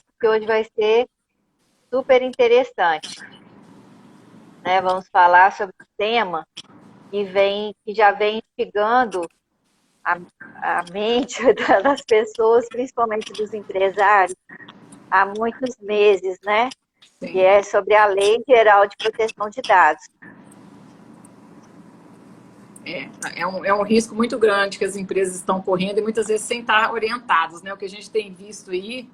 porque hoje vai ser super interessante, né? Vamos falar sobre um tema que já vem instigando a, a mente das pessoas, principalmente dos empresários, há muitos meses, né? Que Sim. é sobre a Lei Geral de Proteção de Dados. É um risco muito grande que as empresas estão correndo e muitas vezes sem estar orientadas, né? O que a gente tem visto aí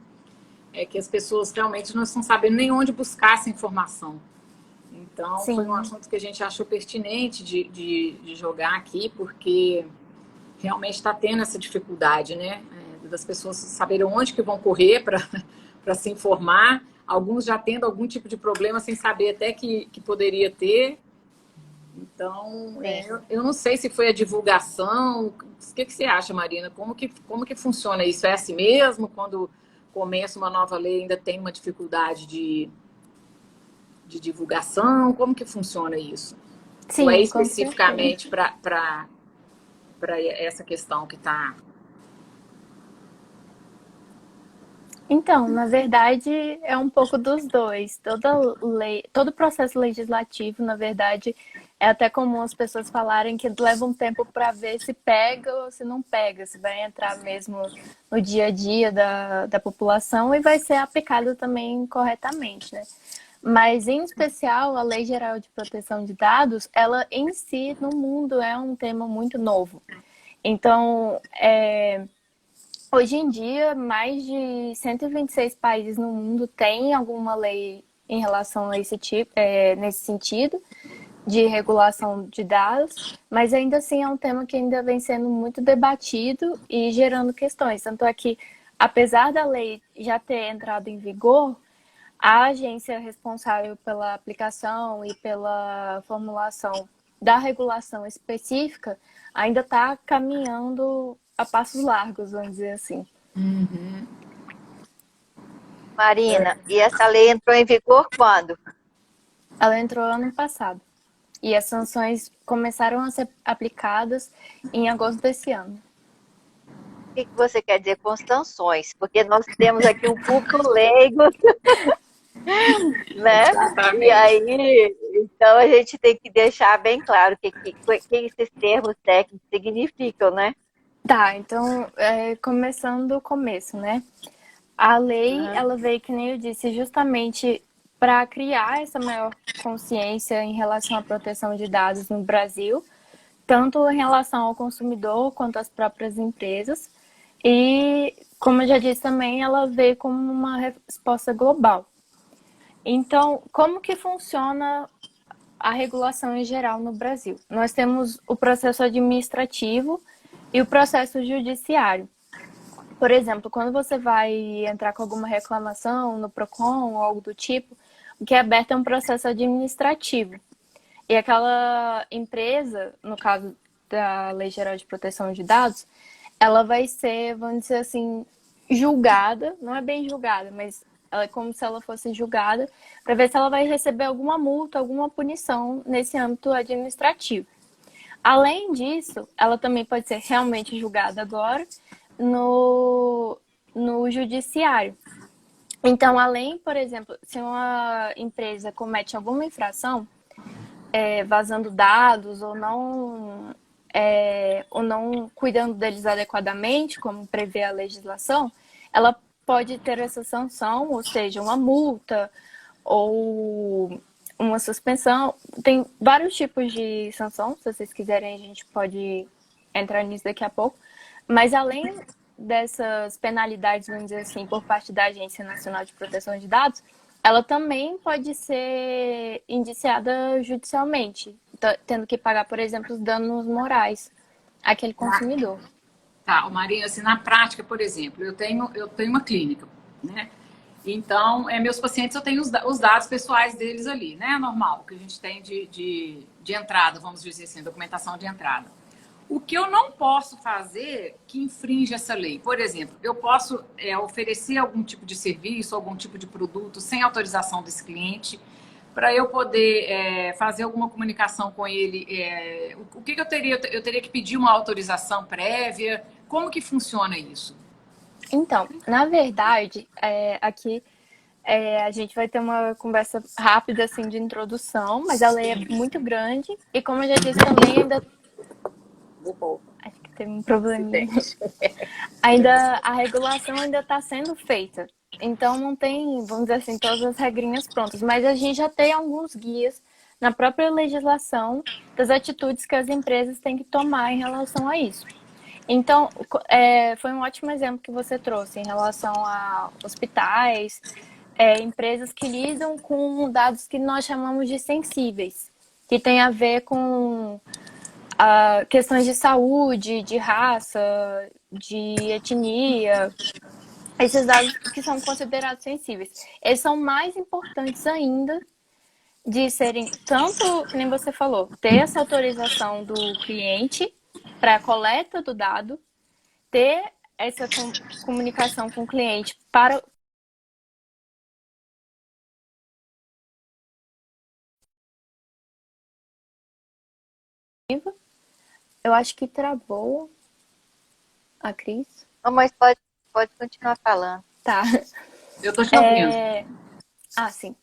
é que as pessoas realmente não estão sabendo nem onde buscar essa informação. Então, foi um Sim, assunto que a gente achou pertinente de jogar aqui, porque realmente está tendo essa dificuldade, né? Das pessoas saberem onde que vão correr para se informar. Alguns já tendo algum tipo de problema sem saber até que poderia ter. Então, Sim. eu não sei se foi a divulgação. O que você acha, Marina? Como que funciona isso? É assim mesmo? Quando começa uma nova lei, ainda tem uma dificuldade de divulgação? Como que funciona isso? Ou é sim, com certeza. especificamente para essa questão que está... Então, na verdade, é um pouco dos dois. Toda lei, todo processo legislativo, na verdade, é até comum as pessoas falarem que leva um tempo para ver se pega ou se não pega, se vai entrar mesmo no dia a dia da população e vai ser aplicado também corretamente, né? Mas, em especial, a Lei Geral de Proteção de Dados, ela em si, no mundo, é um tema muito novo. Então, hoje em dia, mais de 126 países no mundo têm alguma lei em relação a esse tipo, nesse sentido, de regulação de dados, mas ainda assim é um tema que ainda vem sendo muito debatido e gerando questões. Tanto é que, apesar da lei já ter entrado em vigor, a agência responsável pela aplicação e pela formulação da regulação específica ainda está caminhando a passos largos, vamos dizer assim. Uhum. Marina, e essa lei entrou em vigor quando? Ela entrou ano passado e as sanções começaram a ser aplicadas em agosto desse ano. O que você quer dizer com sanções? Porque nós temos aqui um público leigo, né? E Exatamente. aí, então a gente tem que deixar bem claro o que esses termos técnicos significam, né? Tá, então, começando do começo, né? A lei, Uhum. ela veio, que nem eu disse, justamente para criar essa maior consciência em relação à proteção de dados no Brasil, tanto em relação ao consumidor quanto às próprias empresas. E, como eu já disse também, ela veio como uma resposta global. Então, como que funciona a regulação em geral no Brasil? Nós temos o processo administrativo e o processo judiciário. Por exemplo, quando você vai entrar com alguma reclamação no PROCON ou algo do tipo, o que é aberto é um processo administrativo. E aquela empresa, no caso da Lei Geral de Proteção de Dados, ela vai ser, vamos dizer assim, julgada, não é bem julgada, mas ela é como se ela fosse julgada, para ver se ela vai receber alguma multa, alguma punição nesse âmbito administrativo. Além disso, ela também pode ser realmente julgada agora no, no judiciário. Então, além, por exemplo, se uma empresa comete alguma infração, vazando dados ou não cuidando deles adequadamente, como prevê a legislação, ela pode ter essa sanção, ou seja, uma multa ou uma suspensão. Tem vários tipos de sanção, se vocês quiserem a gente pode entrar nisso daqui a pouco. Mas além dessas penalidades, vamos dizer assim, por parte da Agência Nacional de Proteção de Dados, ela também pode ser indiciada judicialmente, tendo que pagar, por exemplo, os danos morais àquele consumidor. Tá, Maria, assim, na prática, por exemplo, eu tenho uma clínica, né? Então, meus pacientes, eu tenho os dados pessoais deles ali, né? Normal, que a gente tem de entrada, vamos dizer assim, documentação de entrada. O que eu não posso fazer que infringe essa lei? Por exemplo, eu posso oferecer algum tipo de serviço, algum tipo de produto sem autorização desse cliente, para eu poder fazer alguma comunicação com ele. O que eu teria? Eu teria que pedir uma autorização prévia? Como que funciona isso? Então, na verdade, aqui a gente vai ter uma conversa rápida assim de introdução, mas a lei é muito grande e como eu já disse também ainda acho que tem um probleminha. Ainda a regulação ainda está sendo feita. Então não tem, vamos dizer assim, todas as regrinhas prontas, mas a gente já tem alguns guias na própria legislação das atitudes que as empresas têm que tomar em relação a isso. Então, foi um ótimo exemplo que você trouxe em relação a hospitais, empresas que lidam com dados que nós chamamos de sensíveis, que tem a ver com questões de saúde, de raça, de etnia, esses dados que são considerados sensíveis. Eles são mais importantes ainda de serem, tanto, que nem você falou, ter essa autorização do cliente para a coleta do dado, ter essa comunicação com o cliente para eu acho que travou a Cris. Não, mas pode continuar falando. Tá. Eu tô te ouvindo. Sim.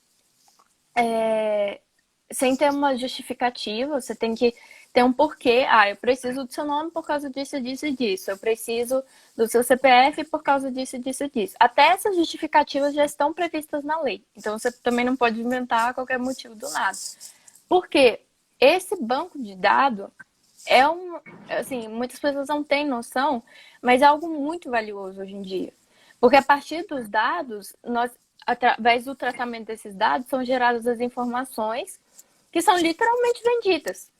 Sem ter uma justificativa, você tem que ter um porquê. Eu preciso do seu nome por causa disso, disso e disso. Eu preciso do seu CPF por causa disso, disso e disso. Até essas justificativas já estão previstas na lei. Então, você também não pode inventar qualquer motivo do nada. Porque esse banco de dados assim, muitas pessoas não têm noção, mas é algo muito valioso hoje em dia. Porque a partir dos dados, através do tratamento desses dados, são geradas as informações que são literalmente vendidas.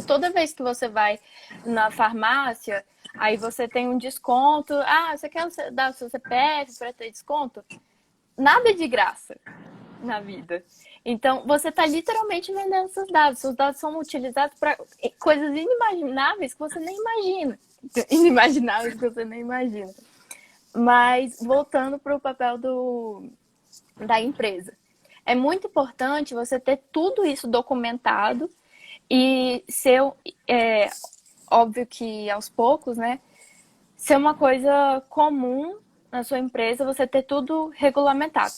Toda vez que você vai na farmácia, aí você tem um desconto. Você quer dar o seu CPF para ter desconto? Nada é de graça na vida. Então, você está literalmente vendendo seus dados. Seus dados são utilizados para coisas inimagináveis que você nem imagina. Inimagináveis que você nem imagina. Mas, voltando para o papel da empresa. É muito importante você ter tudo isso documentado e ser, óbvio que aos poucos, né? Ser uma coisa comum na sua empresa, você ter tudo regulamentado.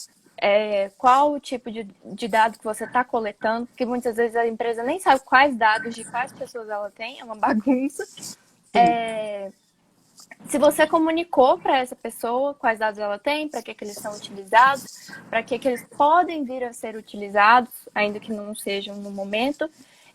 Qual o tipo de dado que você está coletando, porque muitas vezes a empresa nem sabe quais dados de quais pessoas ela tem, é uma bagunça. Se você comunicou para essa pessoa quais dados ela tem, para que eles são utilizados, para que eles podem vir a ser utilizados, ainda que não sejam no momento.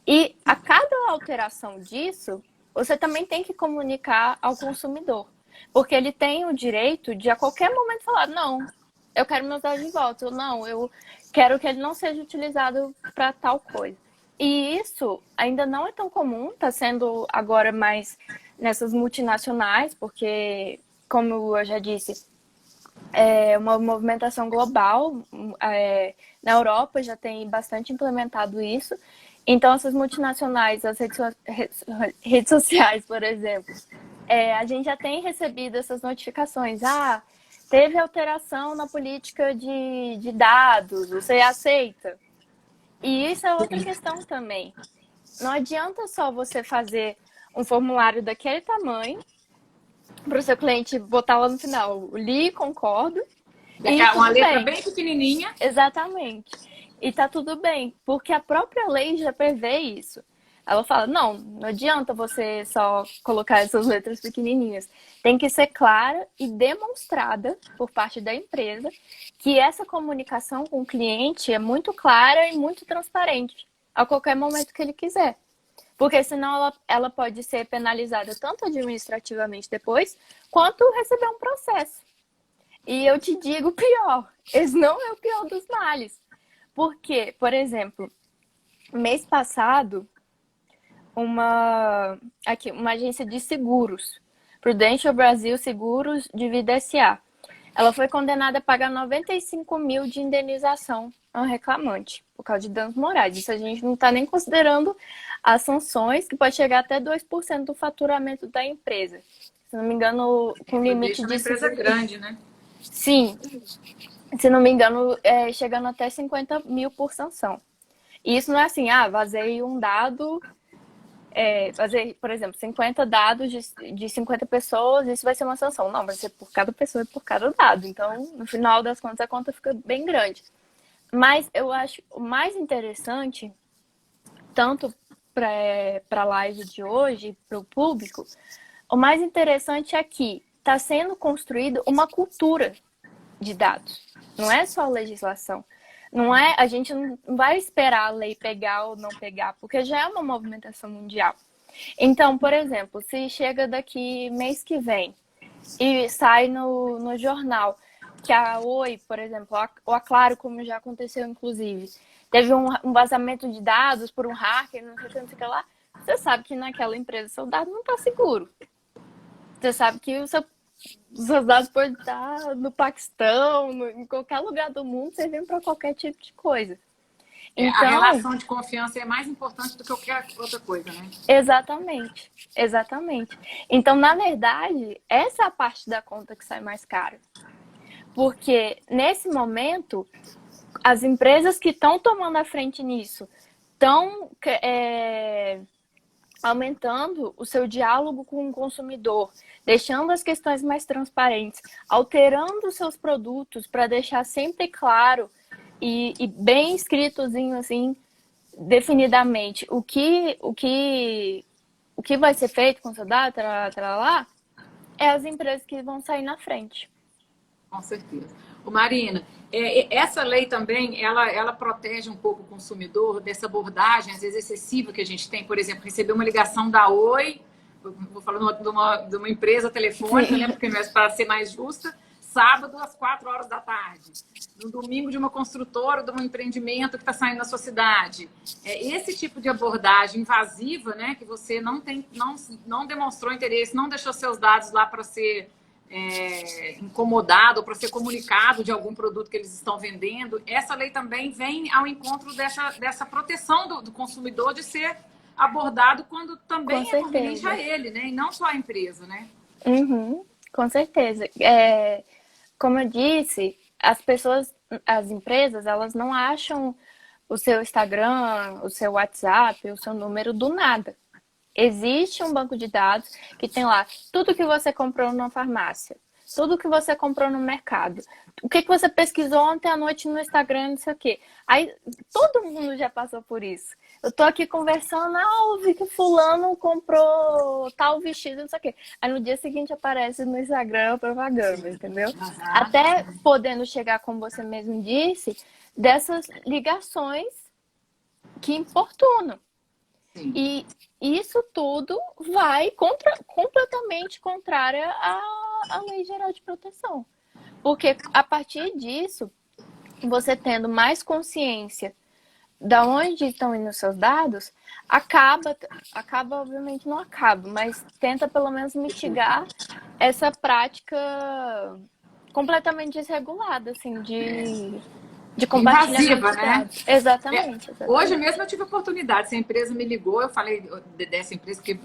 E a cada alteração disso, você também tem que comunicar ao consumidor. Porque ele tem o direito de a qualquer momento falar, não, eu quero meus dados de volta, ou não, eu quero que ele não seja utilizado para tal coisa. E isso ainda não é tão comum, está sendo agora mais nessas multinacionais, porque, como eu já disse, é uma movimentação global. Na Europa já tem bastante implementado isso. Então, essas multinacionais, as redes sociais, por exemplo, a gente já tem recebido essas notificações. Teve alteração na política de dados, você aceita? E isso é outra questão também. Não adianta só você fazer um formulário daquele tamanho para o seu cliente botar lá no final, li, concordo. Uma letra bem pequenininha. Exatamente. E tá tudo bem, porque a própria lei já prevê isso. Ela fala, não adianta você só colocar essas letras pequenininhas. Tem que ser clara e demonstrada por parte da empresa que essa comunicação com o cliente é muito clara e muito transparente a qualquer momento que ele quiser. Porque senão ela pode ser penalizada tanto administrativamente depois, quanto receber um processo. E eu te digo pior, esse não é o pior dos males. Porque, por exemplo, mês passado, uma agência de seguros, Prudential Brasil Seguros de Vida S.A., ela foi condenada a pagar 95 mil de indenização ao reclamante, por causa de danos morais. Isso a gente não está nem considerando as sanções, que pode chegar até 2% do faturamento da empresa. Se não me engano, com limite de... uma empresa grande, né? Sim. Se não me engano, chegando até 50 mil por sanção. E isso não é assim, vazei um dado fazer, por exemplo, 50 dados de 50 pessoas, isso vai ser uma sanção. Não, vai ser por cada pessoa e por cada dado. Então, no final das contas, a conta fica bem grande. Mas eu acho o mais interessante, tanto para a live de hoje, para o público, o mais interessante é que está sendo construída uma cultura de dados. Não é só legislação. Não é, a gente não vai esperar a lei pegar ou não pegar, porque já é uma movimentação mundial. Então, por exemplo, se chega daqui mês que vem e sai no jornal que a Oi, por exemplo, ou a Claro, como já aconteceu, inclusive, teve um vazamento de dados por um hacker, não sei o que lá, você sabe que naquela empresa seu dado não está seguro. Você sabe que os seus dados podem estar no Paquistão, em qualquer lugar do mundo, servindo para qualquer tipo de coisa. Então, a relação de confiança é mais importante do que qualquer outra coisa, né? Exatamente, exatamente. Então, na verdade, essa é a parte da conta que sai mais cara. Porque, nesse momento, as empresas que estão tomando a frente nisso estão aumentando o seu diálogo com o consumidor, deixando as questões mais transparentes, alterando os seus produtos para deixar sempre claro e bem escritozinho, assim, definidamente, o que vai ser feito com o seu dado, lá, é as empresas que vão sair na frente. Com certeza. Marina, essa lei também, ela protege um pouco o consumidor dessa abordagem, às vezes excessiva, que a gente tem. Por exemplo, receber uma ligação da Oi, vou falar de uma empresa telefônica, né, porque para ser mais justa, sábado às 4 horas da tarde. No domingo, de uma construtora, de um empreendimento que está saindo na sua cidade. Esse tipo de abordagem invasiva, né, que você não demonstrou interesse, não deixou seus dados lá para ser incomodado ou para ser comunicado de algum produto que eles estão vendendo. Essa lei também vem ao encontro dessa proteção do consumidor de ser abordado quando também é conveniente a ele, né? E não só a empresa, né? Uhum, com certeza. Como eu disse, as empresas, elas não acham o seu Instagram, o seu WhatsApp, o seu número do nada. Existe um banco de dados que tem lá tudo que você comprou numa farmácia, tudo que você comprou no mercado, o que você pesquisou ontem à noite no Instagram, não sei o quê. Aí todo mundo já passou por isso. Eu tô aqui conversando, eu vi que fulano comprou tal vestido, não sei o quê. Aí no dia seguinte aparece no Instagram a propaganda, entendeu? Uhum. Até podendo chegar, como você mesmo disse, dessas ligações que importunam. Sim. E isso tudo vai completamente contrária à Lei Geral de Proteção. Porque a partir disso, você tendo mais consciência de onde estão indo os seus dados, acaba, obviamente não acaba, mas tenta pelo menos mitigar essa prática completamente desregulada, assim, de compartilhamento invasiva, de né? dados. Exatamente. Hoje mesmo eu tive a oportunidade, se a empresa me ligou, eu falei dessa empresa, porque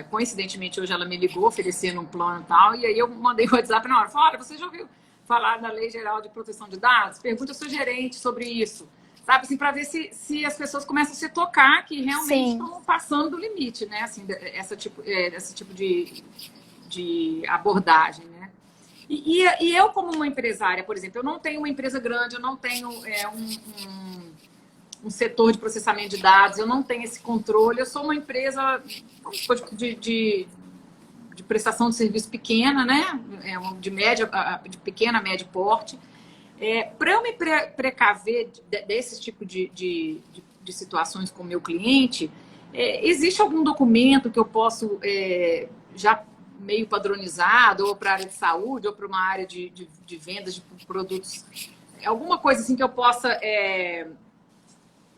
coincidentemente hoje ela me ligou oferecendo um plano e tal, e aí eu mandei o WhatsApp na hora, falei, olha, você já ouviu falar da Lei Geral de Proteção de Dados? Pergunta ao seu gerente sobre isso, sabe, assim, para ver se as pessoas começam a se tocar que realmente estão passando do limite, né, assim, esse tipo de abordagem, né? E eu, como uma empresária, por exemplo, eu não tenho uma empresa grande, eu não tenho um setor de processamento de dados, eu não tenho esse controle, eu sou uma empresa de prestação de serviço pequena, né? De pequena, médio porte. Para eu me precaver desse tipo de situações com o meu cliente, existe algum documento que eu posso já meio padronizado, ou para a área de saúde, ou para uma área de vendas de produtos, alguma coisa assim que eu possa,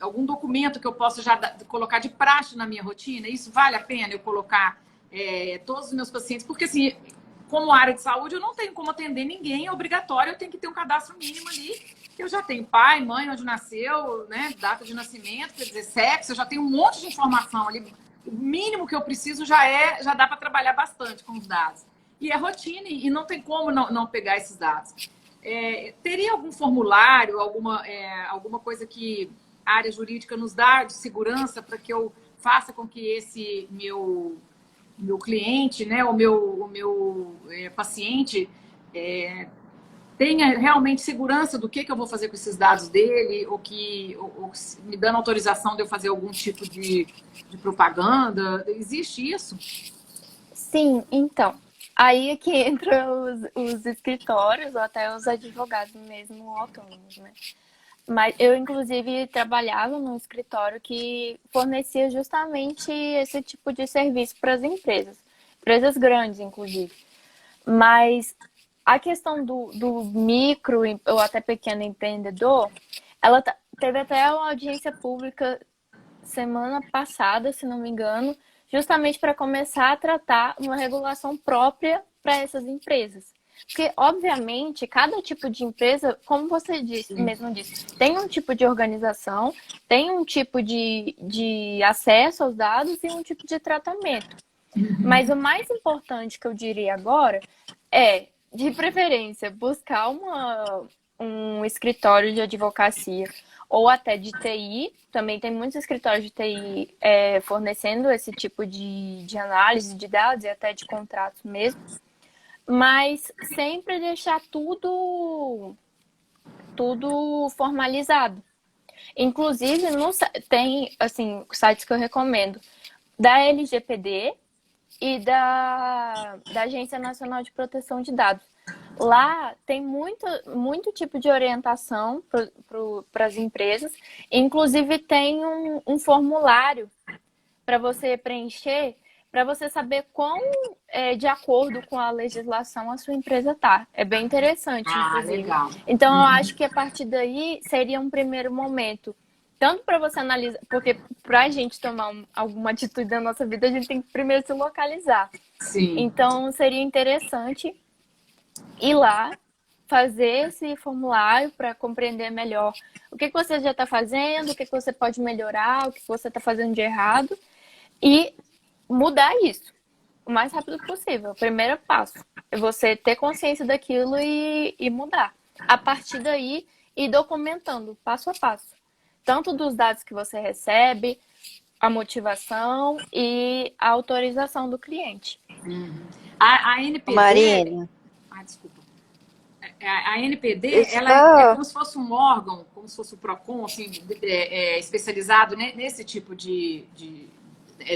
algum documento que eu possa já colocar de praxe na minha rotina? Isso vale a pena eu colocar todos os meus pacientes? Porque assim, como área de saúde, eu não tenho como atender ninguém, é obrigatório, eu tenho que ter um cadastro mínimo ali, que eu já tenho pai, mãe, onde nasceu, né, data de nascimento, quer dizer, sexo, eu já tenho um monte de informação ali. O mínimo que eu preciso já dá para trabalhar bastante com os dados. E é rotina, e não tem como não pegar esses dados. Teria algum formulário, alguma coisa que a área jurídica nos dá de segurança para que eu faça com que esse meu cliente, né, o meu paciente tenha realmente segurança do que eu vou fazer com esses dados dele, ou me dando autorização de eu fazer algum tipo de propaganda. Existe isso? Sim, então. Aí é que entram os escritórios ou até os advogados mesmo autônomos, né? Mas eu, inclusive, trabalhava num escritório que fornecia justamente esse tipo de serviço para as empresas grandes, inclusive. Mas a questão do micro ou até pequeno empreendedor, ela teve até uma audiência pública semana passada, se não me engano, justamente para começar a tratar uma regulação própria para essas empresas. Porque, obviamente, cada tipo de empresa, como você mesmo disse, tem um tipo de organização, tem um tipo de acesso aos dados e um tipo de tratamento. Mas o mais importante que eu diria agora é, de preferência, buscar um escritório de advocacia ou até de TI. Também tem muitos escritórios de TI fornecendo esse tipo de análise de dados e até de contratos mesmo. Mas sempre deixar tudo formalizado. Inclusive, tem assim, sites que eu recomendo, da LGPD e da Agência Nacional de Proteção de Dados. Lá tem muito tipo de orientação para as empresas. Inclusive, tem um formulário para você preencher, para você saber quão de acordo com a legislação a sua empresa está. É bem interessante, inclusive. Legal. Então, eu acho que a partir daí seria um primeiro momento. Tanto para você analisar, porque para a gente tomar alguma atitude na nossa vida, a gente tem que primeiro se localizar. Sim. Então, seria interessante ir lá, fazer esse formulário para compreender melhor o que você já está fazendo, o que você pode melhorar, o que você está fazendo de errado e mudar isso o mais rápido possível. O primeiro passo é você ter consciência daquilo e mudar. A partir daí, ir documentando passo a passo. Tanto dos dados que você recebe, a motivação e a autorização do cliente. A NPD... Marina. Desculpa. A NPD, ela é como se fosse um órgão, como se fosse o PROCON, assim, especializado nesse tipo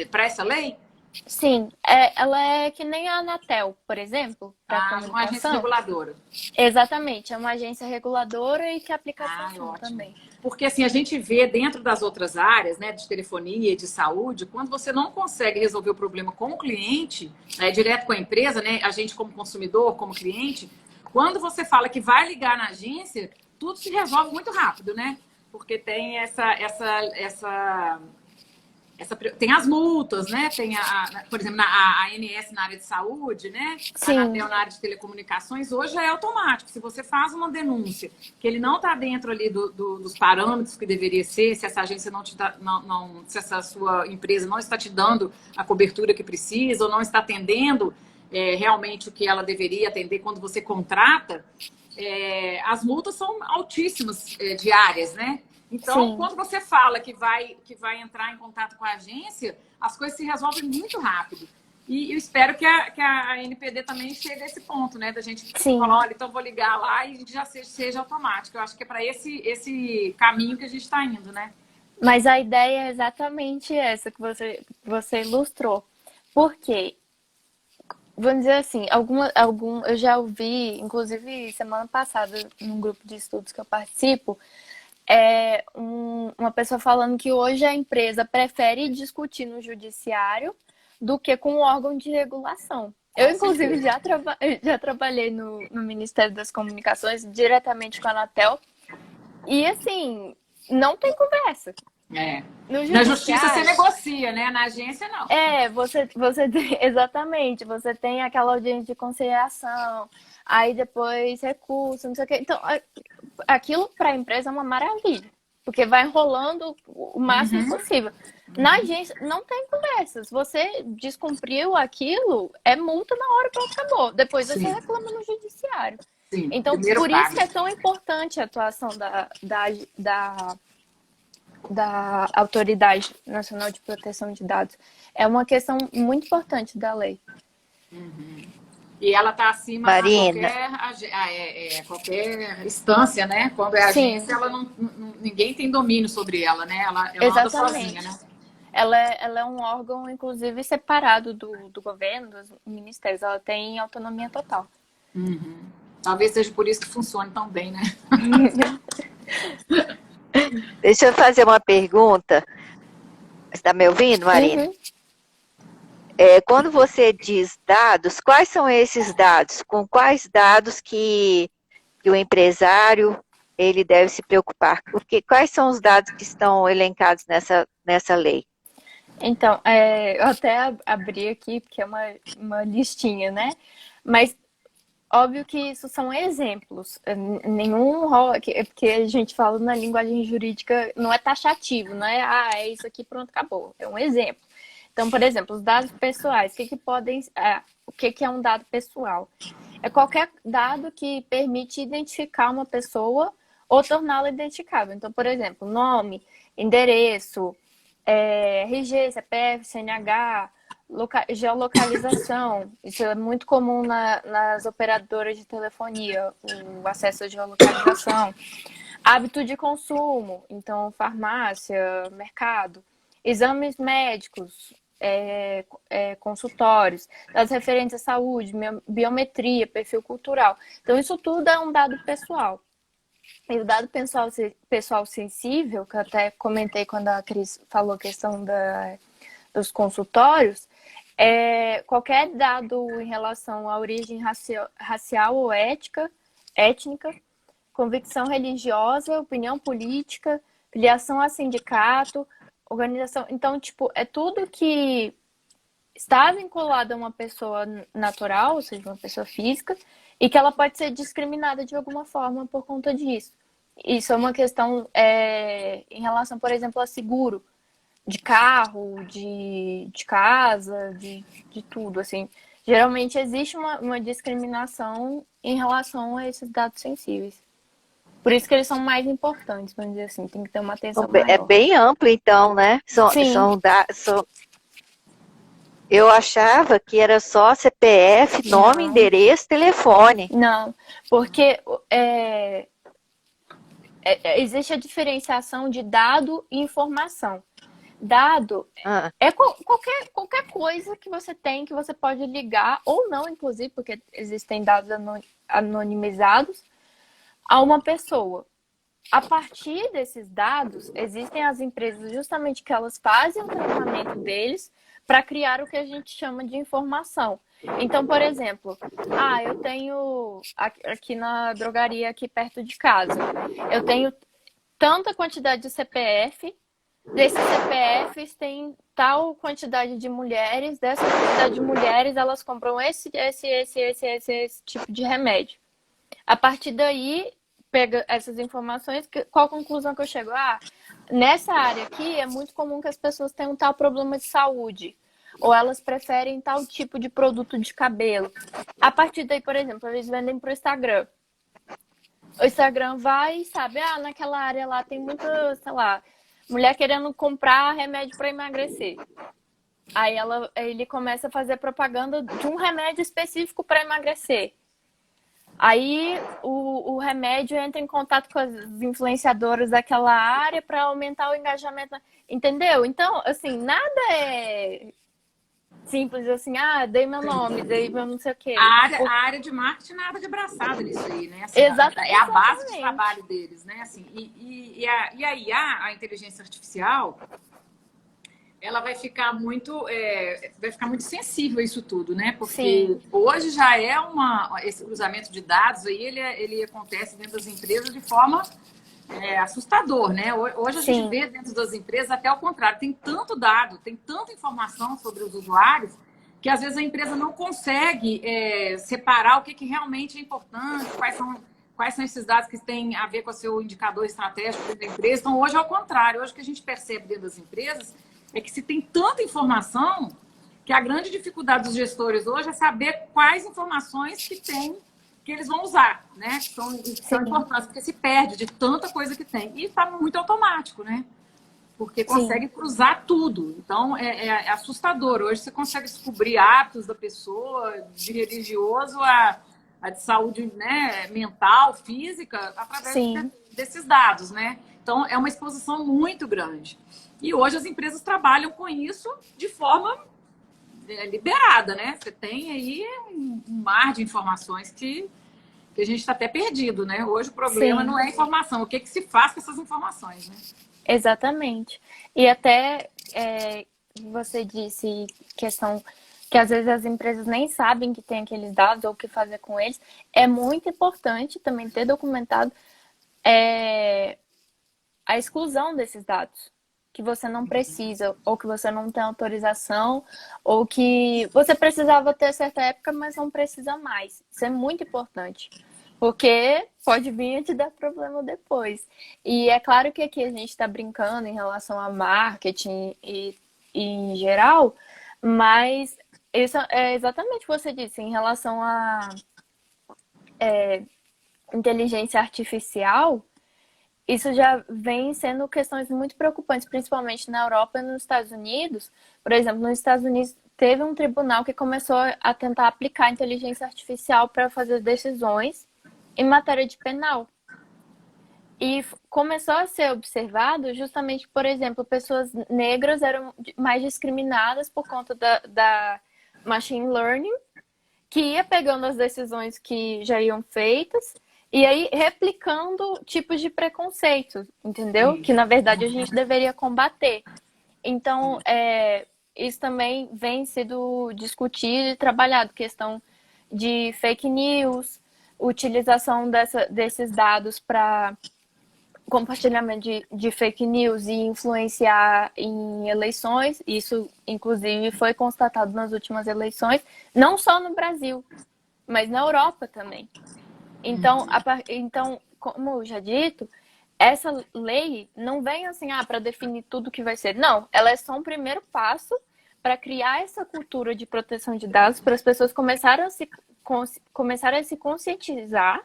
para essa lei? Sim, ela é que nem a Anatel, por exemplo, para comunicação. Uma agência reguladora. Exatamente, é uma agência reguladora e que aplica a sanção também. Porque assim, a gente vê dentro das outras áreas, né, de telefonia e de saúde, quando você não consegue resolver o problema com o cliente, direto com a empresa, né, a gente como consumidor, como cliente, quando você fala que vai ligar na agência, tudo se resolve muito rápido, né? Porque tem tem as multas, né? Tem, por exemplo, a ANS na área de saúde, né? Sim. A Anatel na área de telecomunicações, hoje é automático. Se você faz uma denúncia que ele não está dentro ali dos parâmetros que deveria ser, se essa agência se essa sua empresa não está te dando a cobertura que precisa ou não está atendendo realmente o que ela deveria atender quando você contrata, as multas são altíssimas diárias, né? Então, Sim. quando você fala que vai entrar em contato com a agência, as coisas se resolvem muito rápido. E eu espero que a NPD também chegue a esse ponto, né? Da gente falar, olha, então vou ligar lá e já seja automático. Eu acho que é para esse caminho que a gente está indo, né? Mas a ideia é exatamente essa que você ilustrou. Por quê? Vamos dizer assim, eu já ouvi, inclusive semana passada, num grupo de estudos que eu participo, uma pessoa falando que hoje a empresa prefere discutir no judiciário do que com o órgão de regulação. Eu, inclusive, já trabalhei no Ministério das Comunicações, diretamente com a Anatel, e assim, não tem conversa. Na justiça você negocia, né? Na agência não. Você tem, exatamente, você tem aquela audiência de conciliação, aí depois recurso, não sei o quê. Então, aquilo para a empresa é uma maravilha, porque vai enrolando o máximo possível. Na agência não tem conversa. Se você descumpriu aquilo, é multa na hora que acabou. Depois você reclama no judiciário. Então, por isso que é tão importante a atuação da da Autoridade Nacional de Proteção de Dados. É uma questão muito importante da lei. E ela está acima de Marina, qualquer instância, né? Quando é agência, ela ninguém tem domínio sobre ela, né? Ela anda sozinha, né? Ela é um órgão, inclusive, separado do governo, dos ministérios. Ela tem autonomia total. Talvez seja por isso que funcione tão bem, né? deixa eu fazer uma pergunta. Você está me ouvindo, Marina? Quando você diz dados, quais são esses dados? Com quais dados que o empresário ele deve se preocupar? Porque quais são os dados que estão elencados nessa lei? Então, eu até abri aqui, porque é uma listinha, né? Mas, óbvio que isso são exemplos. Nenhum porque a gente fala na linguagem jurídica, não é taxativo, não é, é isso aqui, pronto, acabou. É um exemplo. Então, por exemplo, os dados pessoais, o que é um dado pessoal? É qualquer dado que permite identificar uma pessoa ou torná-la identificável. Então, por exemplo, nome, endereço, RG, CPF, CNH, geolocalização. Isso é muito comum nas operadoras de telefonia, o acesso à geolocalização. Hábito de consumo, então farmácia, mercado. Exames médicos, consultórios, dados referentes à saúde, biometria, perfil cultural. Então, isso tudo é um dado pessoal. E o dado pessoal sensível, que eu até comentei quando a Cris falou a questão dos consultórios, qualquer dado em relação à origem racial ou étnica, convicção religiosa, opinião política, filiação a sindicato, organização. Então, tipo, é tudo que está vinculado a uma pessoa natural, ou seja, uma pessoa física, e que ela pode ser discriminada de alguma forma por conta disso. Isso é uma questão em relação, por exemplo, a seguro de carro, de casa, de tudo, assim. Geralmente existe uma discriminação em relação a esses dados sensíveis. Por isso que eles são mais importantes, vamos dizer assim, tem que ter uma atenção maior. É bem amplo, então, né? Eu achava que era só CPF, nome, endereço, telefone. Não, porque existe a diferenciação de dado e informação. Dado é qualquer coisa que você tem, que você pode ligar, ou não, inclusive, porque existem dados anonimizados, a uma pessoa. A partir desses dados, existem as empresas justamente que elas fazem o tratamento deles para criar o que a gente chama de informação. Então, por exemplo, eu tenho aqui na drogaria aqui perto de casa, eu tenho tanta quantidade de CPF, desses CPFs tem tal quantidade de mulheres, dessa quantidade de mulheres elas compram esse tipo de remédio. A partir daí, pega essas informações, qual a conclusão que eu chego? Nessa área aqui é muito comum que as pessoas tenham tal problema de saúde, ou elas preferem tal tipo de produto de cabelo. A partir daí, por exemplo, eles vendem para o Instagram. O Instagram vai e sabe, naquela área lá tem muita, sei lá, mulher querendo comprar remédio para emagrecer. Aí ele começa a fazer propaganda de um remédio específico para emagrecer. Aí o remédio entra em contato com as influenciadoras daquela área para aumentar o engajamento. Entendeu? Então, assim, nada é simples assim, dei meu nome, dei meu não sei o quê. A área de marketing nada de braçada nisso aí, né? Assim, Exatamente. É a base de trabalho deles, né? Assim, e a IA, a inteligência artificial, ela vai ficar muito sensível a isso tudo, né? Porque hoje já esse cruzamento de dados aí, ele acontece dentro das empresas de forma assustador, né? Hoje a gente vê dentro das empresas até o contrário, tem tanto dado, tem tanta informação sobre os usuários que às vezes a empresa não consegue separar o que realmente é importante, quais são esses dados que têm a ver com o seu indicador estratégico dentro da empresa. Então hoje é o contrário, hoje o que a gente percebe dentro das empresas é que se tem tanta informação que a grande dificuldade dos gestores hoje é saber quais informações que eles vão usar, né? Que são importantes, porque se perde de tanta coisa que tem. E está muito automático, né? porque Sim. consegue cruzar tudo. Então, é assustador. Hoje você consegue descobrir hábitos da pessoa, de religioso a de saúde, né, mental, física, através Sim. desses dados, né? Então, é uma exposição muito grande. E hoje as empresas trabalham com isso de forma liberada, né? Você tem aí um mar de informações que a gente está até perdido, né? Hoje o problema Sim. não é a informação, o que se faz com essas informações, né? Exatamente. E até você disse questão que às vezes as empresas nem sabem que tem aqueles dados ou o que fazer com eles. É muito importante também ter documentado a exclusão desses dados. Que você não precisa, ou que você não tem autorização, ou que você precisava ter certa época, mas não precisa mais. Isso é muito importante. Porque pode vir a te dar problema depois. E é claro que aqui a gente está brincando em relação a marketing e em geral, mas isso é exatamente o que você disse em relação a inteligência artificial. Isso já vem sendo questões muito preocupantes, principalmente na Europa e nos Estados Unidos. Por exemplo, nos Estados Unidos teve um tribunal que começou a tentar aplicar inteligência artificial para fazer decisões em matéria de penal. E começou a ser observado justamente, por exemplo, pessoas negras eram mais discriminadas por conta da machine learning, que ia pegando as decisões que já iam feitas e aí replicando tipos de preconceito, entendeu? Que na verdade a gente deveria combater. Então, isso também vem sendo discutido e trabalhado, questão de fake news, utilização desses dados para compartilhamento de fake news e influenciar em eleições. Isso, inclusive, foi constatado nas últimas eleições, não só no Brasil, mas na Europa também. Então, como eu já dito, essa lei não vem assim, para definir tudo que vai ser. Não, ela é só um primeiro passo para criar essa cultura de proteção de dados, para as pessoas começarem a se conscientizar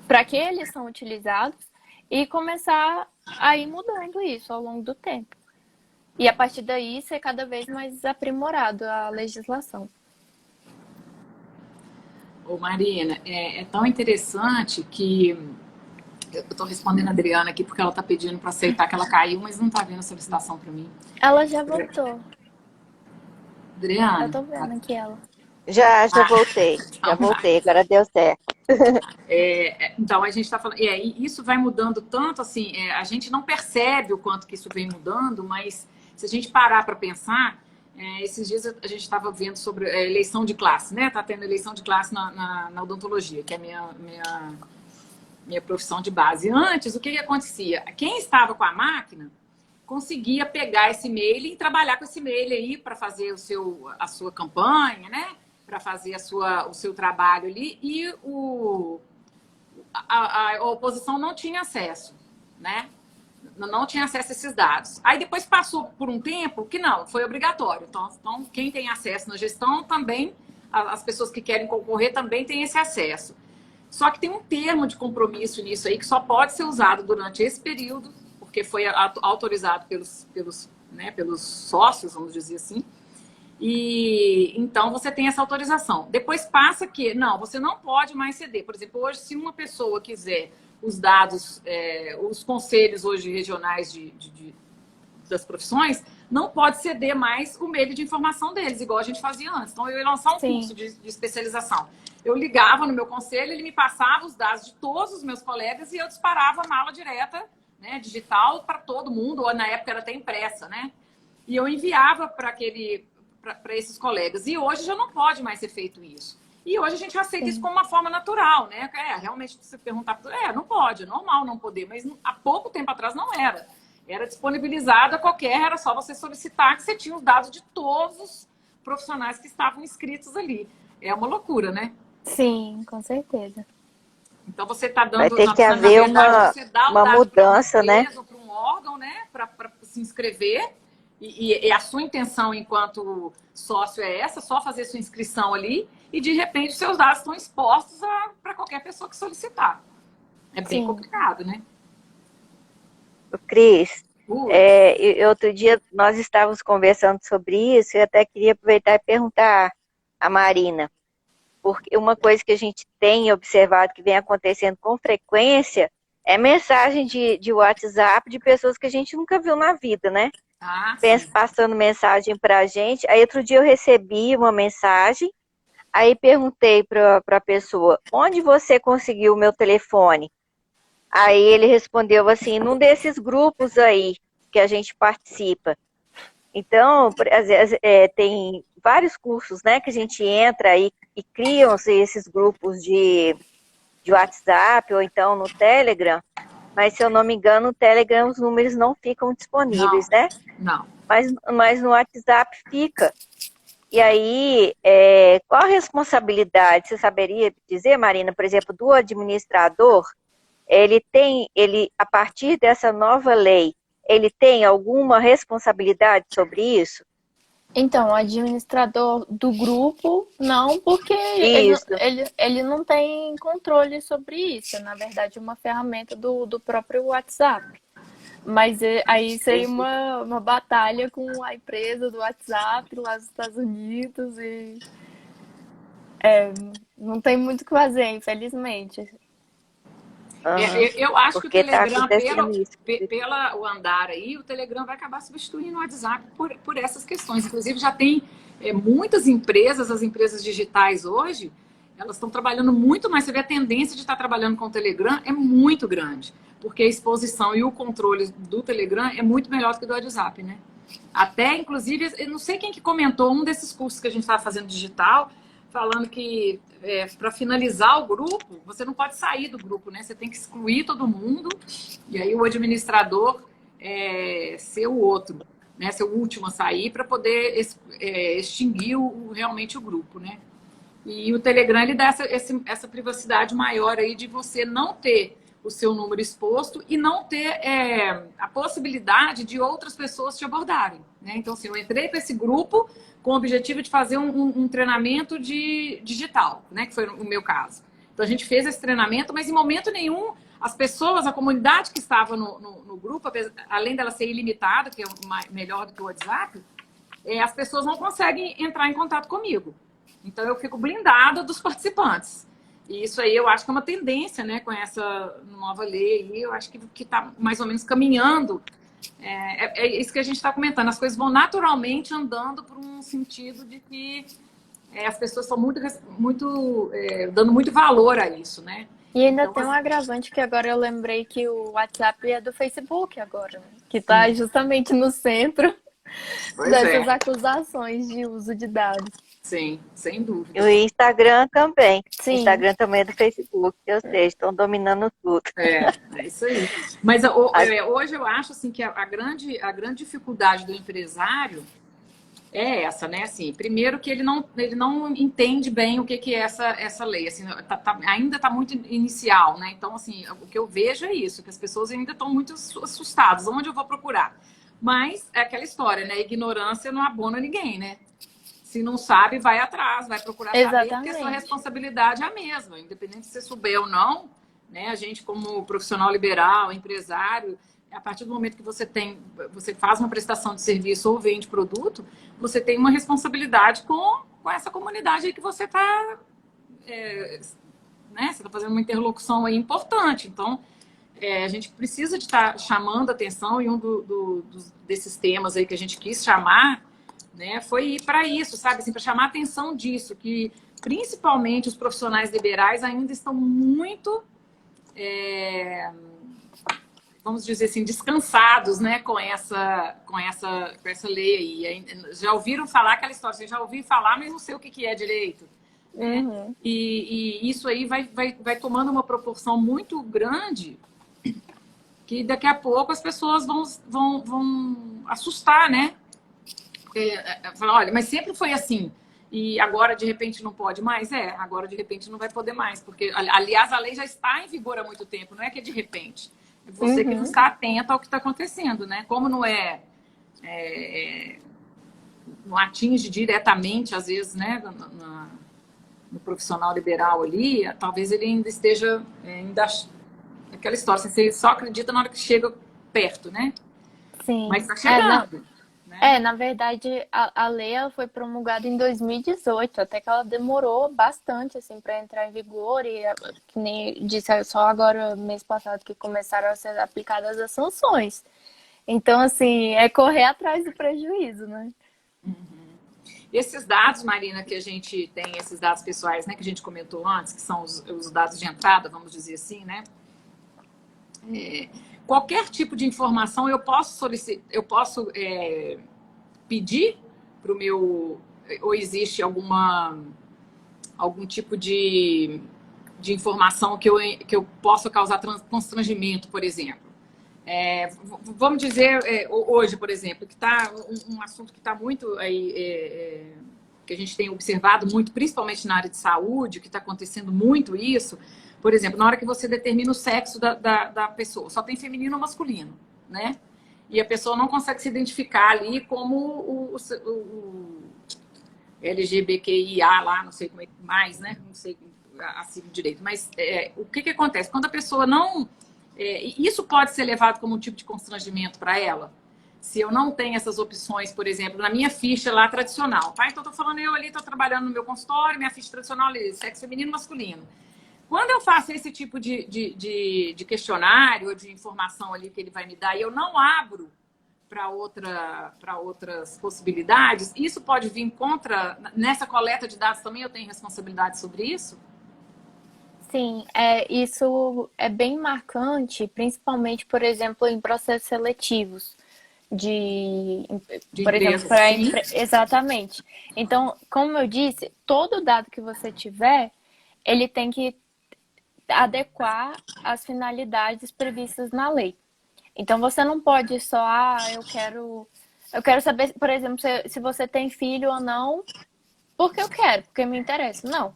para que eles são utilizados e começar a ir mudando isso ao longo do tempo. E a partir daí ser cada vez mais aprimorado a legislação. Ô Marina, é tão interessante que eu estou respondendo a Adriana aqui porque ela está pedindo para aceitar que ela caiu, mas não está vendo a solicitação para mim. Ela já voltou. Adriana. Eu tô vendo aqui ela. Já voltei. Já voltei, agora deu certo. Então, a gente está falando... E isso vai mudando tanto, assim, a gente não percebe o quanto que isso vem mudando, mas se a gente parar para pensar, esses dias a gente estava vendo sobre eleição de classe, né? Tá tendo eleição de classe na odontologia, que é a minha profissão de base. Antes, o que acontecia? Quem estava com a máquina conseguia pegar esse e-mail e trabalhar com esse e-mail aí para fazer a sua campanha, né? Para fazer o seu trabalho ali, e a oposição não tinha acesso, né? Não tinha acesso a esses dados. Aí depois passou por um tempo que não, foi obrigatório. Então quem tem acesso na gestão também, as pessoas que querem concorrer também têm esse acesso. Só que tem um termo de compromisso nisso aí que só pode ser usado durante esse período, porque foi autorizado pelos sócios, vamos dizer assim. E então você tem essa autorização. Depois passa que, não, você não pode mais ceder. Por exemplo, hoje, se uma pessoa quiser os dados, os conselhos hoje regionais das profissões, não pode ceder mais o meio de informação deles, igual a gente fazia antes. Então, eu ia lançar um curso de especialização. Eu ligava no meu conselho, ele me passava os dados de todos os meus colegas e eu disparava a mala direta, né, digital, para todo mundo, ou na época era até impressa, né? E eu enviava para esses colegas. E hoje já não pode mais ser feito isso. E hoje a gente aceita isso como uma forma natural, né? Realmente, se você perguntar, não pode, é normal não poder, mas há pouco tempo atrás não era. Era disponibilizado a qualquer, era só você solicitar que você tinha os dados de todos os profissionais que estavam inscritos ali. É uma loucura, né? Sim, com certeza. Então você está dando... Vai ter que haver uma mudança, né? Para um órgão, né? Para se inscrever. E a sua intenção enquanto sócio é essa, só fazer sua inscrição ali e de repente os seus dados estão expostos para qualquer pessoa que solicitar. É bem complicado, né? Cris, Putz. Outro dia nós estávamos conversando sobre isso e eu até queria aproveitar e perguntar à Marina, porque uma coisa que a gente tem observado que vem acontecendo com frequência é mensagem de WhatsApp de pessoas que a gente nunca viu na vida, né? Ah, Pensa, sim. passando mensagem para a gente. Aí outro dia eu recebi uma mensagem, aí perguntei para a pessoa, onde você conseguiu o meu telefone? Aí ele respondeu assim, num desses grupos aí que a gente participa. Então, às vezes, tem vários cursos, né, que a gente entra aí e criam esses grupos de WhatsApp ou então no Telegram, mas se eu não me engano, no Telegram os números não ficam disponíveis, Não, né? não. Mas no WhatsApp fica. E aí, qual a responsabilidade? Você saberia dizer, Marina, por exemplo, do administrador? A partir dessa nova lei, ele tem alguma responsabilidade sobre isso? Então, o administrador do grupo, não, porque Isso, ele não tem controle sobre isso. Na verdade, é uma ferramenta do próprio WhatsApp. Mas aí seria entendi. uma batalha com a empresa do WhatsApp lá nos Estados Unidos e não tem muito o que fazer, infelizmente. Aham. Eu acho que o Porque está Telegram, acontecendo isso. pela o andar aí, o Telegram vai acabar substituindo o WhatsApp por essas questões. Inclusive, já tem muitas empresas, as empresas digitais hoje, elas estão trabalhando muito mais. Você vê a tendência de estar trabalhando com o Telegram é muito grande, porque a exposição e o controle do Telegram é muito melhor do que do WhatsApp, né? Até, inclusive, eu não sei quem que comentou um desses cursos que a gente estava fazendo digital, falando que para finalizar o grupo, você não pode sair do grupo, né? Você tem que excluir todo mundo e aí o administrador ser o outro, né? Ser o último a sair para poder extinguir realmente o grupo, né? E o Telegram ele dá essa privacidade maior aí de você não ter o seu número exposto e não ter a possibilidade de outras pessoas te abordarem. Né? Então, assim, eu entrei para esse grupo com o objetivo de fazer um treinamento de digital, né? Que foi o meu caso. Então, a gente fez esse treinamento, mas em momento nenhum as pessoas, a comunidade que estava no grupo, além dela ser ilimitada, que é melhor do que o WhatsApp, as pessoas não conseguem entrar em contato comigo. Então, eu fico blindada dos participantes. E isso aí eu acho que é uma tendência, né, com essa nova lei aí, eu acho que está mais ou menos caminhando. É isso que a gente está comentando. As coisas vão naturalmente andando por um sentido de que as pessoas estão dando muito valor a isso, né? E ainda Então, tem um agravante que agora eu lembrei que o WhatsApp é do Facebook agora, né? Que está sim, justamente no centro pois dessas é, acusações de uso de dados. sim, sem E o dúvidas. Instagram também. O Sim, Instagram também é do Facebook, ou seja, estão dominando tudo. É isso aí. Mas hoje eu acho assim que a grande dificuldade do empresário é essa, né? Assim, primeiro que ele não entende bem o que é essa lei. Assim, ainda está muito inicial, né? Então, assim, o que eu vejo é isso, que as pessoas ainda estão muito assustadas. Onde eu vou procurar? Mas é aquela história, né? A ignorância não abona ninguém, né? Se não sabe, vai atrás, vai procurar saber, porque a sua exatamente. responsabilidade é a mesma, independente se você souber ou não, né? A gente, como profissional liberal, empresário, a partir do momento que você faz uma prestação de serviço ou vende produto, você tem uma responsabilidade com essa comunidade aí que você está, né? Você está fazendo uma interlocução aí importante. Então, a gente precisa de estar chamando atenção e desses temas aí que a gente quis chamar, né, foi para isso, sabe, assim, para chamar a atenção disso, que principalmente os profissionais liberais ainda estão muito, vamos dizer assim, descansados, né, com essa lei aí. Já ouviram falar aquela história, você já ouviu falar, mas não sei o que é direito, né? Uhum. E isso aí vai tomando uma proporção muito grande que daqui a pouco as pessoas vão assustar, né? Falar, olha, mas sempre foi assim. E agora, de repente, não pode mais? Agora, de repente, não vai poder mais. Porque, aliás, a lei já está em vigor há muito tempo. Não é que é de repente. É você que não Uhum. está atento ao que está acontecendo, né? Como não atinge diretamente, às vezes, né, no profissional liberal ali, talvez ele ainda esteja aquela história. Você só acredita na hora que chega perto, né? Sim. Mas está chegando, né? Na verdade, a lei ela foi promulgada em 2018, até que ela demorou bastante assim para entrar em vigor e que nem disse só agora mês passado que começaram a ser aplicadas as sanções. Então, assim, é correr atrás do prejuízo, né? Esses dados, Marina, que a gente tem, esses dados pessoais, né, que a gente comentou antes, que são os dados de entrada, vamos dizer assim, né? Qualquer tipo de informação eu posso solicitar, eu posso pedir para o meu, ou existe algum tipo de informação que eu possa causar constrangimento, por exemplo. Vamos dizer, hoje, por exemplo, que está um assunto que está muito aí, que a gente tem observado muito, principalmente na área de saúde, que está acontecendo muito isso. Por exemplo, na hora que você determina o sexo da pessoa, só tem feminino ou masculino, né? E a pessoa não consegue se identificar ali como o LGBTQIA lá, não sei como é mais, né? Não sei assim direito. Mas o que acontece? Quando a pessoa não... isso pode ser levado como um tipo de constrangimento para ela. Se eu não tenho essas opções, por exemplo, na minha ficha lá tradicional. Tá? Então, eu tô falando, eu ali tô trabalhando no meu consultório, minha ficha tradicional é sexo feminino e masculino. Quando eu faço esse tipo de questionário ou de informação ali que ele vai me dar e eu não abro para outras possibilidades, isso pode vir contra... Nessa coleta de dados também eu tenho responsabilidade sobre isso? Sim, isso é bem marcante, principalmente, por exemplo, em processos seletivos De por exemplo, empresas, para sim. exatamente. Então, como eu disse, todo dado que você tiver, ele tem que adequar às finalidades previstas na lei. Então, você não pode só, eu quero saber, por exemplo, se você tem filho ou não, porque eu quero, porque me interessa. Não.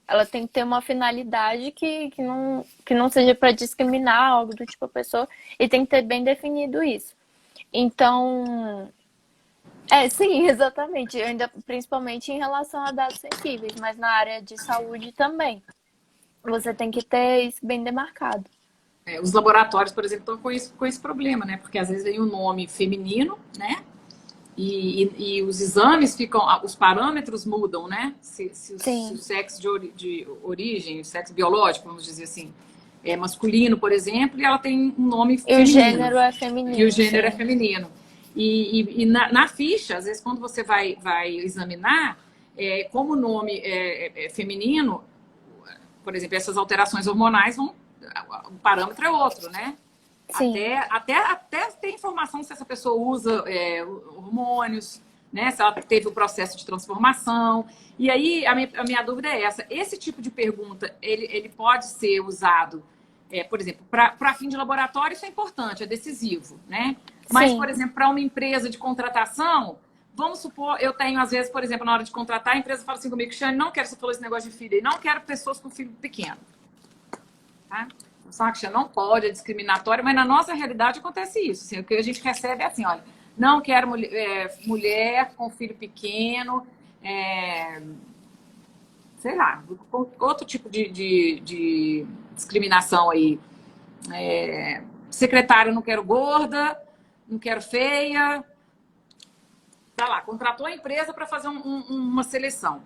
Ela tem que ter uma finalidade que não seja para discriminar algo do tipo a pessoa, e tem que ter bem definido isso. Então, sim, exatamente. Ainda, principalmente em relação a dados sensíveis, mas na área de saúde também. Você tem que ter isso bem demarcado. Os laboratórios, por exemplo, estão com esse problema, né? Porque às vezes vem o nome feminino, né? E os exames ficam, os parâmetros mudam, né? Se o Sim. sexo de origem, o sexo biológico, vamos dizer assim, é masculino, por exemplo, e ela tem um nome E o feminino. gênero é E o feminino, gênero é sim. feminino. E na ficha, às vezes, quando você vai examinar, como o nome é feminino, por exemplo, essas alterações hormonais vão. O parâmetro é outro, né? Sim. Até ter informação se essa pessoa usa hormônios, né? Se ela teve o processo de transformação. E aí, a minha dúvida é essa. Esse tipo de pergunta, ele pode ser usado, por exemplo, para fim de laboratório, isso é importante, é decisivo, né? Mas, Sim. por exemplo, para uma empresa de contratação, vamos supor, eu tenho, às vezes, por exemplo, na hora de contratar, a empresa fala assim comigo, Xane, não quero, você falou esse negócio de filho, não quero pessoas com filho pequeno. Tá? Saxa, não pode, é discriminatório, mas na nossa realidade acontece isso. Assim, o que a gente recebe é assim, olha, não quero mulher com filho pequeno, sei lá, outro tipo de discriminação aí. Secretária, não quero gorda, não quero feia. Tá lá, contratou a empresa para fazer uma seleção.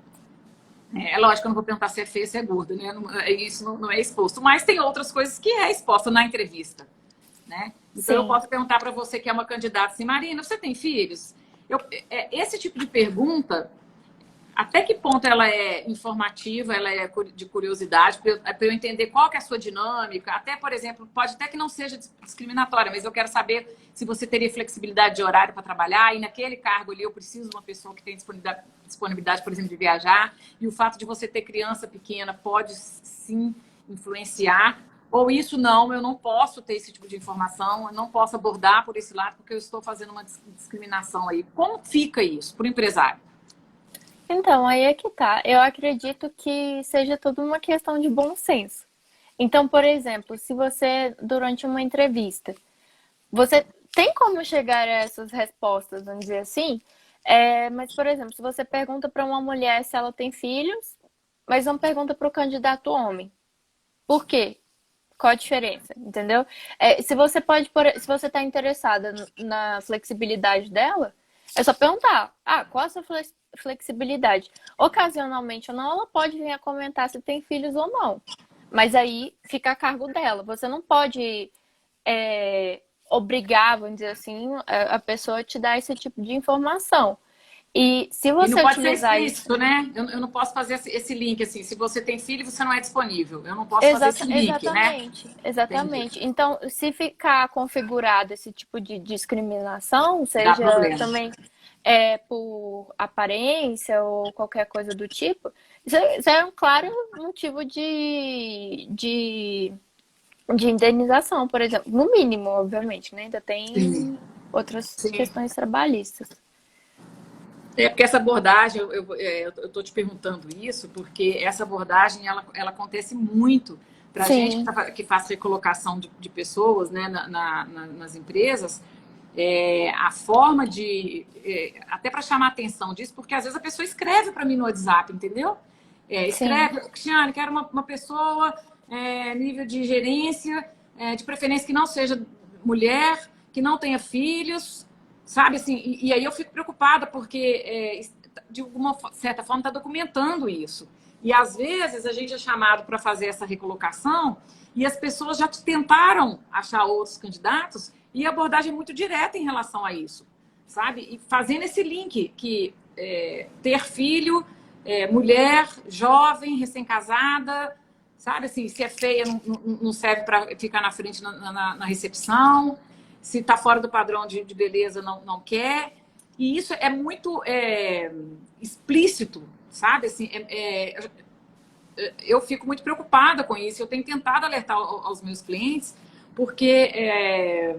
É lógico que eu não vou perguntar se é feia, se é gorda, né? Isso não é exposto. Mas tem outras coisas que é exposta na entrevista, né? Então eu Sim. posso perguntar para você que é uma candidata assim, Marina, você tem filhos? Esse tipo de pergunta, até que ponto ela é informativa, ela é de curiosidade, para eu entender qual que é a sua dinâmica, até, por exemplo, pode até que não seja discriminatória, mas eu quero saber se você teria flexibilidade de horário para trabalhar, e naquele cargo ali eu preciso de uma pessoa que tem disponibilidade, por exemplo, de viajar, e o fato de você ter criança pequena pode sim influenciar, ou isso não, eu não posso ter esse tipo de informação, eu não posso abordar por esse lado, porque eu estou fazendo uma discriminação aí. Como fica isso para o empresário? Então, aí é que tá. Eu acredito que seja tudo uma questão de bom senso. Então, por exemplo, se você, durante uma entrevista, você tem como chegar a essas respostas, vamos dizer assim, mas, por exemplo, se você pergunta para uma mulher se ela tem filhos, mas não pergunta para o candidato homem. Por quê? Qual a diferença, entendeu? Se você se você está interessada na flexibilidade dela, é só perguntar, qual a sua flexibilidade? Ocasionalmente ou não, ela pode vir a comentar se tem filhos ou não. Mas aí fica a cargo dela. Você não pode obrigar, vamos dizer assim, a pessoa a te dar esse tipo de informação. E se você não pode utilizar ser explícito, isso... né? Eu não posso fazer esse link assim. Se você tem filho, você não é disponível. Eu não posso fazer esse link, né? Exatamente. Entendi. Então, se ficar configurado esse tipo de discriminação, Dá seja problema. também por aparência ou qualquer coisa do tipo, isso é um claro motivo de indenização, por exemplo. No mínimo, obviamente, né? Ainda Sim. tem outras Sim. questões trabalhistas. Porque essa abordagem, eu estou te perguntando isso, porque essa abordagem, ela acontece muito para a gente que faz recolocação de pessoas, né, nas empresas, a forma de... até para chamar a atenção disso, porque às vezes a pessoa escreve para mim no WhatsApp, entendeu? Escreve, Cristiane, quero uma pessoa nível de gerência, de preferência que não seja mulher, que não tenha filhos, sabe, assim, e aí eu fico preocupada porque, de alguma certa forma, está documentando isso. E, às vezes, a gente é chamado para fazer essa recolocação e as pessoas já tentaram achar outros candidatos e a abordagem é muito direta em relação a isso, sabe? E fazendo esse link que ter filho, mulher, jovem, recém-casada, sabe, assim, se é feia não serve para ficar na frente na recepção, se está fora do padrão de beleza, não quer. E isso é muito explícito, sabe? Assim, eu fico muito preocupada com isso. Eu tenho tentado alertar aos meus clientes, porque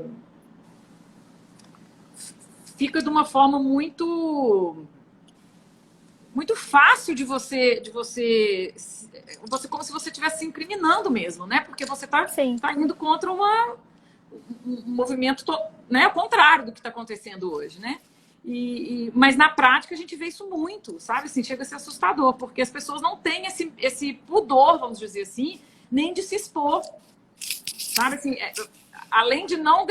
fica de uma forma muito fácil de você como se você estivesse se incriminando mesmo, né? Porque você está indo contra um movimento, né, ao contrário do que está acontecendo hoje, né? Mas na prática a gente vê isso muito, sabe? Assim, chega a ser assustador, porque as pessoas não têm esse pudor, vamos dizer assim, nem de se expor, sabe? Assim, além de não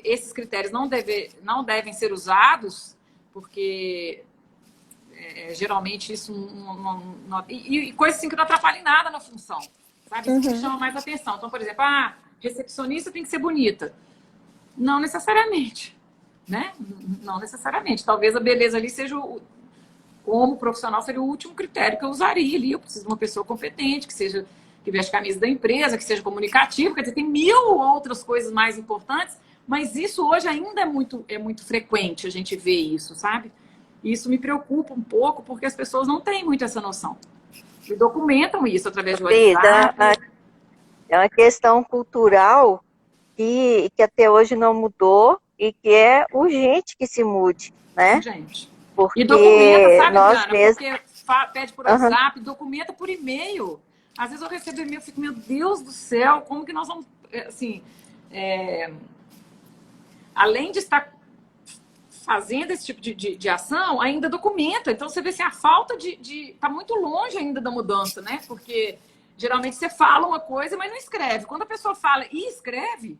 esses critérios não devem ser usados, porque geralmente isso e coisas assim que não atrapalham nada na função, sabe? Isso que chama mais atenção. Então, por exemplo, recepcionista tem que ser bonita. Não necessariamente, né? Não necessariamente. Talvez a beleza ali seja, como profissional, seria o último critério que eu usaria ali. Eu preciso de uma pessoa competente, que veste a camisa da empresa, que seja comunicativa. Quer dizer, tem mil outras coisas mais importantes, mas isso hoje ainda é muito frequente a gente ver isso, sabe? E isso me preocupa um pouco, porque as pessoas não têm muito essa noção. E documentam isso através do WhatsApp. É uma questão cultural que até hoje não mudou e que é urgente que se mude, né? Urgente. Porque e documenta, sabe, nós Diana? mesmos... Porque pede por WhatsApp, documenta por e-mail. Às vezes eu recebo e-mail e fico, meu Deus do céu, como que nós vamos... Assim, além de estar fazendo esse tipo de ação, ainda documenta. Então, você vê assim, a falta tá muito longe ainda da mudança, né? Porque geralmente você fala uma coisa, mas não escreve. Quando a pessoa fala e escreve,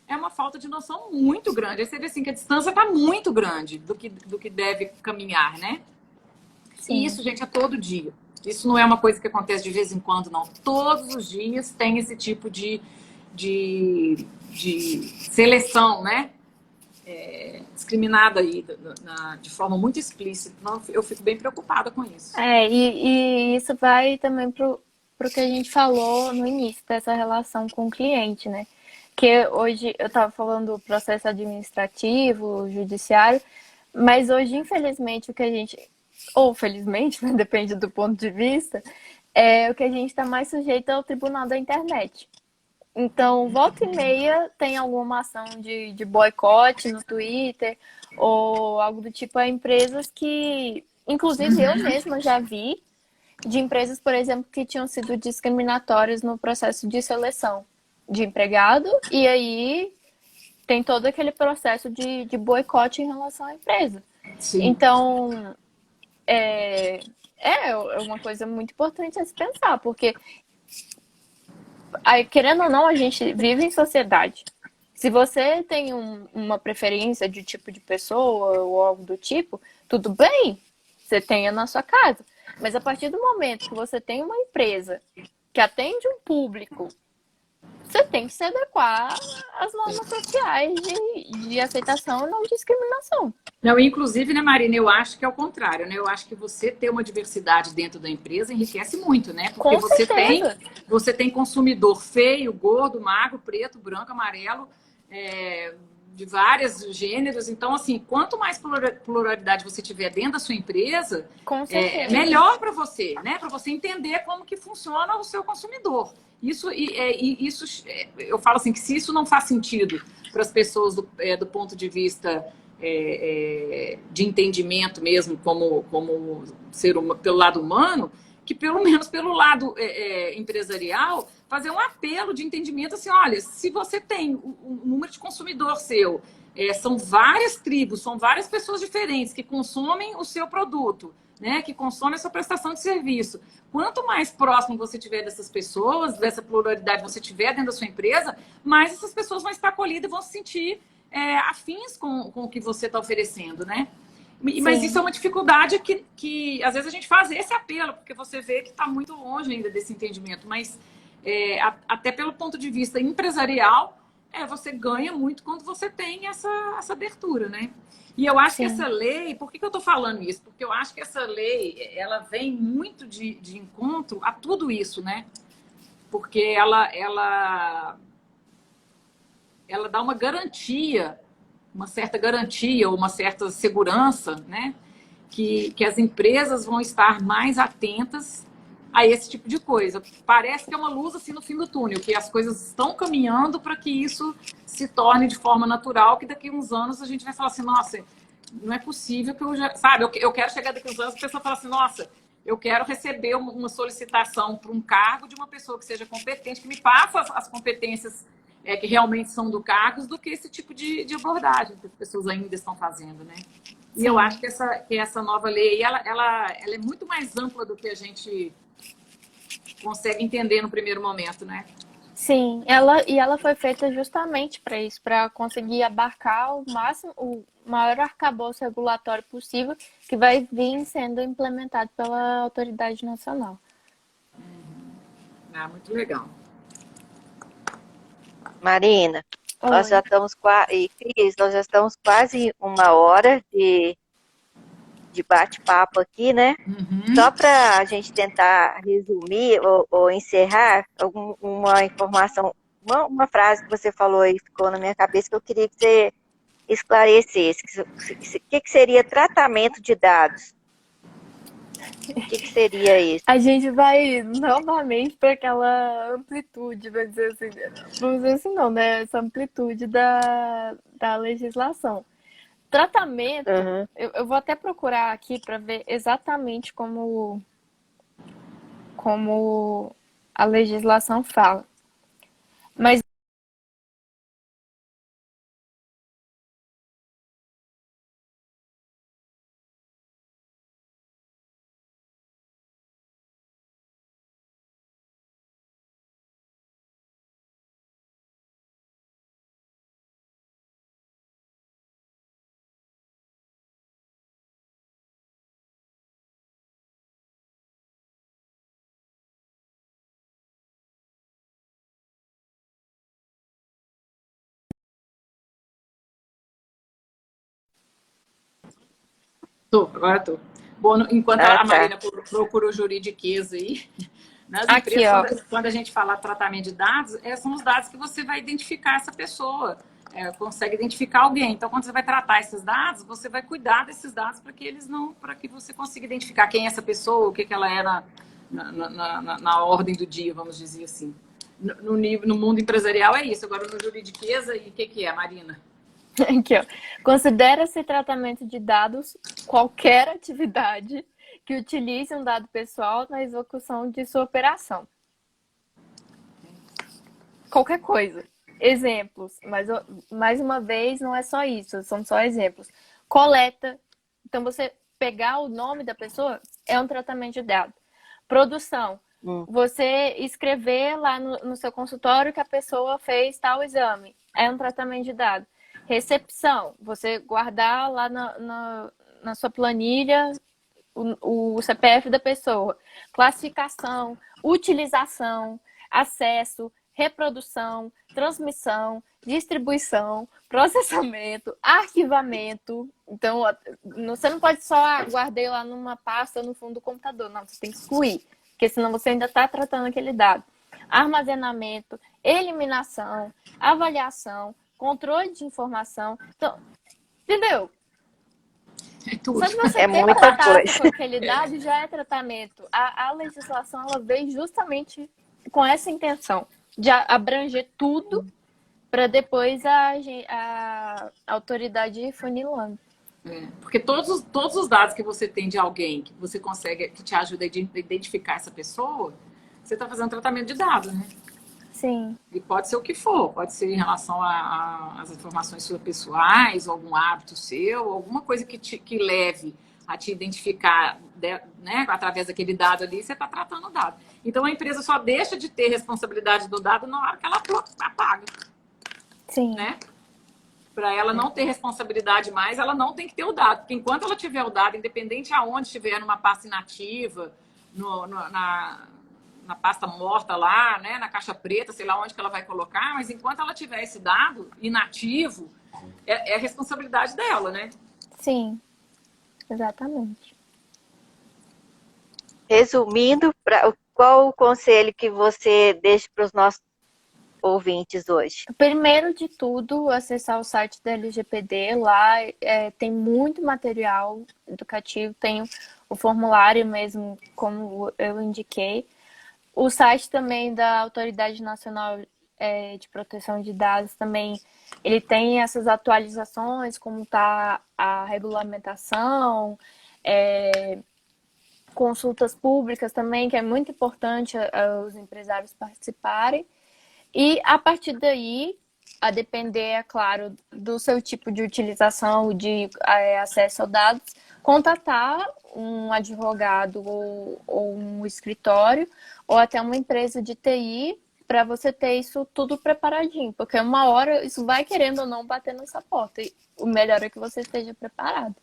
é uma falta de noção muito grande. Aí você vê assim que a distância está muito grande do que deve caminhar, né? Sim. E isso, gente, é todo dia. Isso não é uma coisa que acontece de vez em quando, não. Todos os dias tem esse tipo de seleção, né? Discriminada aí de forma muito explícita. Eu fico bem preocupada com isso. E isso vai também pro que a gente falou no início dessa relação com o cliente, né? Que hoje eu estava falando do processo administrativo, judiciário, mas hoje, infelizmente, o que a gente... Ou felizmente, né? Depende do ponto de vista, o que a gente está mais sujeito é o tribunal da internet. Então, volta e meia tem alguma ação de boicote no Twitter ou algo do tipo a empresas que, inclusive eu mesma já vi, de empresas, por exemplo, que tinham sido discriminatórias no processo de seleção de empregado e aí tem todo aquele processo de boicote em relação à empresa. Sim. Então, é uma coisa muito importante a se pensar, porque aí, querendo ou não, a gente vive em sociedade. Se você tem uma preferência de tipo de pessoa ou algo do tipo, tudo bem, você tenha na sua casa. Mas a partir do momento que você tem uma empresa que atende um público, você tem que se adequar às normas sociais de aceitação e não discriminação. Não, inclusive, né, Marina, eu acho que é o contrário, né? Eu acho que você ter uma diversidade dentro da empresa enriquece muito, né? Porque Com certeza. você tem consumidor feio, gordo, magro, preto, branco, amarelo, de vários gêneros. Então, assim, quanto mais pluralidade você tiver dentro da sua empresa, Com certeza. melhor para você, né? Para você entender como que funciona o seu consumidor. Isso, eu falo assim, que se isso não faz sentido para as pessoas do ponto de vista de entendimento mesmo como ser humano, pelo lado humano, que pelo menos pelo lado empresarial, fazer um apelo de entendimento assim, olha, se você tem o número de consumidor seu, são várias tribos, são várias pessoas diferentes que consomem o seu produto, né, que consomem a sua prestação de serviço. Quanto mais próximo você tiver dessas pessoas, dessa pluralidade você tiver dentro da sua empresa, mais essas pessoas vão estar acolhidas e vão se sentir afins com o que você está oferecendo, né? Mas Sim. isso é uma dificuldade que às vezes a gente faz esse apelo, porque você vê que está muito longe ainda desse entendimento. Mas até pelo ponto de vista empresarial, você ganha muito quando você tem essa abertura, né? E eu acho que essa lei, por que eu estou falando isso? Porque eu acho que essa lei, ela vem muito de encontro a tudo isso, né? Porque ela dá uma garantia, uma certa garantia ou uma certa segurança, né? Que as empresas vão estar mais atentas a esse tipo de coisa. Parece que é uma luz assim no fim do túnel, que as coisas estão caminhando para que isso se torne de forma natural, que daqui a uns anos a gente vai falar assim, nossa, não é possível que eu já... Sabe, eu quero chegar daqui a uns anos e a pessoa fala assim, nossa, eu quero receber uma solicitação para um cargo de uma pessoa que seja competente, que me passe as competências que realmente são do cargo, do que esse tipo de abordagem que as pessoas ainda estão fazendo, né? E Sim. eu acho que essa nova lei, ela é muito mais ampla do que a gente consegue entender no primeiro momento, né? Sim, ela foi feita justamente para isso, para conseguir abarcar o máximo, o maior arcabouço regulatório possível que vai vir sendo implementado pela autoridade nacional. Muito legal. Marina, nós já estamos quase, Cris, nós já estamos quase 1 hora de bate-papo aqui, né? Uhum. Só para a gente tentar resumir ou encerrar uma informação, uma frase que você falou aí ficou na minha cabeça que eu queria que você esclarecesse. O que seria tratamento de dados? O que seria isso? A gente vai novamente para aquela amplitude, vamos dizer assim não, né? Essa amplitude da legislação. Tratamento, eu vou até procurar aqui para ver exatamente como a legislação fala. Mas Agora tô. Bom, enquanto a Tá. Marina procura o juridiquês aí, nas aqui, empresas, ó. quando a gente fala tratamento de dados, são os dados que você vai identificar essa pessoa, consegue identificar alguém. Então, quando você vai tratar esses dados, você vai cuidar desses dados para que você consiga identificar quem é essa pessoa, o que ela é na ordem do dia, vamos dizer assim. No mundo empresarial é isso. Agora, no juridiquês, e o que é, Marina? Aqui, ó. Considera-se tratamento de dados qualquer atividade que utilize um dado pessoal na execução de sua operação. Qualquer coisa. Exemplos, mas mais uma vez não é só isso, são só exemplos. Coleta. Então, você pegar o nome da pessoa é um tratamento de dados. Produção. Você escrever lá no seu consultório que a pessoa fez tal exame. É um tratamento de dados. Recepção, você guardar lá na sua planilha o CPF da pessoa. Classificação, utilização, acesso, reprodução, transmissão, distribuição, processamento, arquivamento. Então, você não pode só guardar lá numa pasta no fundo do computador. Não, você tem que excluir, porque senão você ainda está tratando aquele dado. Armazenamento, eliminação, avaliação, controle de informação. Então, entendeu? É tudo. Só de você É ter muita contato coisa. com aquele dado já é tratamento. A legislação ela veio justamente com essa intenção de abranger tudo para depois a autoridade ir funilando. Porque todos os dados que você tem de alguém que você consegue, que te ajuda a identificar essa pessoa, você está fazendo tratamento de dados, né? Sim. E pode ser o que for, pode ser em relação às informações suas pessoais, algum hábito seu, alguma coisa que leve a te identificar, né, através daquele dado ali, você está tratando o dado. Então a empresa só deixa de ter responsabilidade do dado na hora que ela apaga. Sim. Né? Para ela não ter responsabilidade mais, ela não tem que ter o dado. Porque enquanto ela tiver o dado, independente aonde estiver, numa pasta inativa, na pasta morta lá, né, na caixa preta, sei lá onde que ela vai colocar, mas enquanto ela tiver esse dado inativo, é responsabilidade dela, né? Sim, exatamente. Resumindo, qual o conselho que você deixa para os nossos ouvintes hoje? Primeiro de tudo, acessar o site da LGPD. Lá tem muito material educativo, tem o formulário mesmo, como eu indiquei. O site também da Autoridade Nacional de Proteção de Dados também, ele tem essas atualizações, como está a regulamentação, consultas públicas também, que é muito importante os empresários participarem. E a partir daí, a depender, é claro, do seu tipo de utilização, de acesso a dados, contatar um advogado ou um escritório ou até uma empresa de TI para você ter isso tudo preparadinho, porque uma hora isso vai querendo ou não bater nessa porta e o melhor é que você esteja preparado.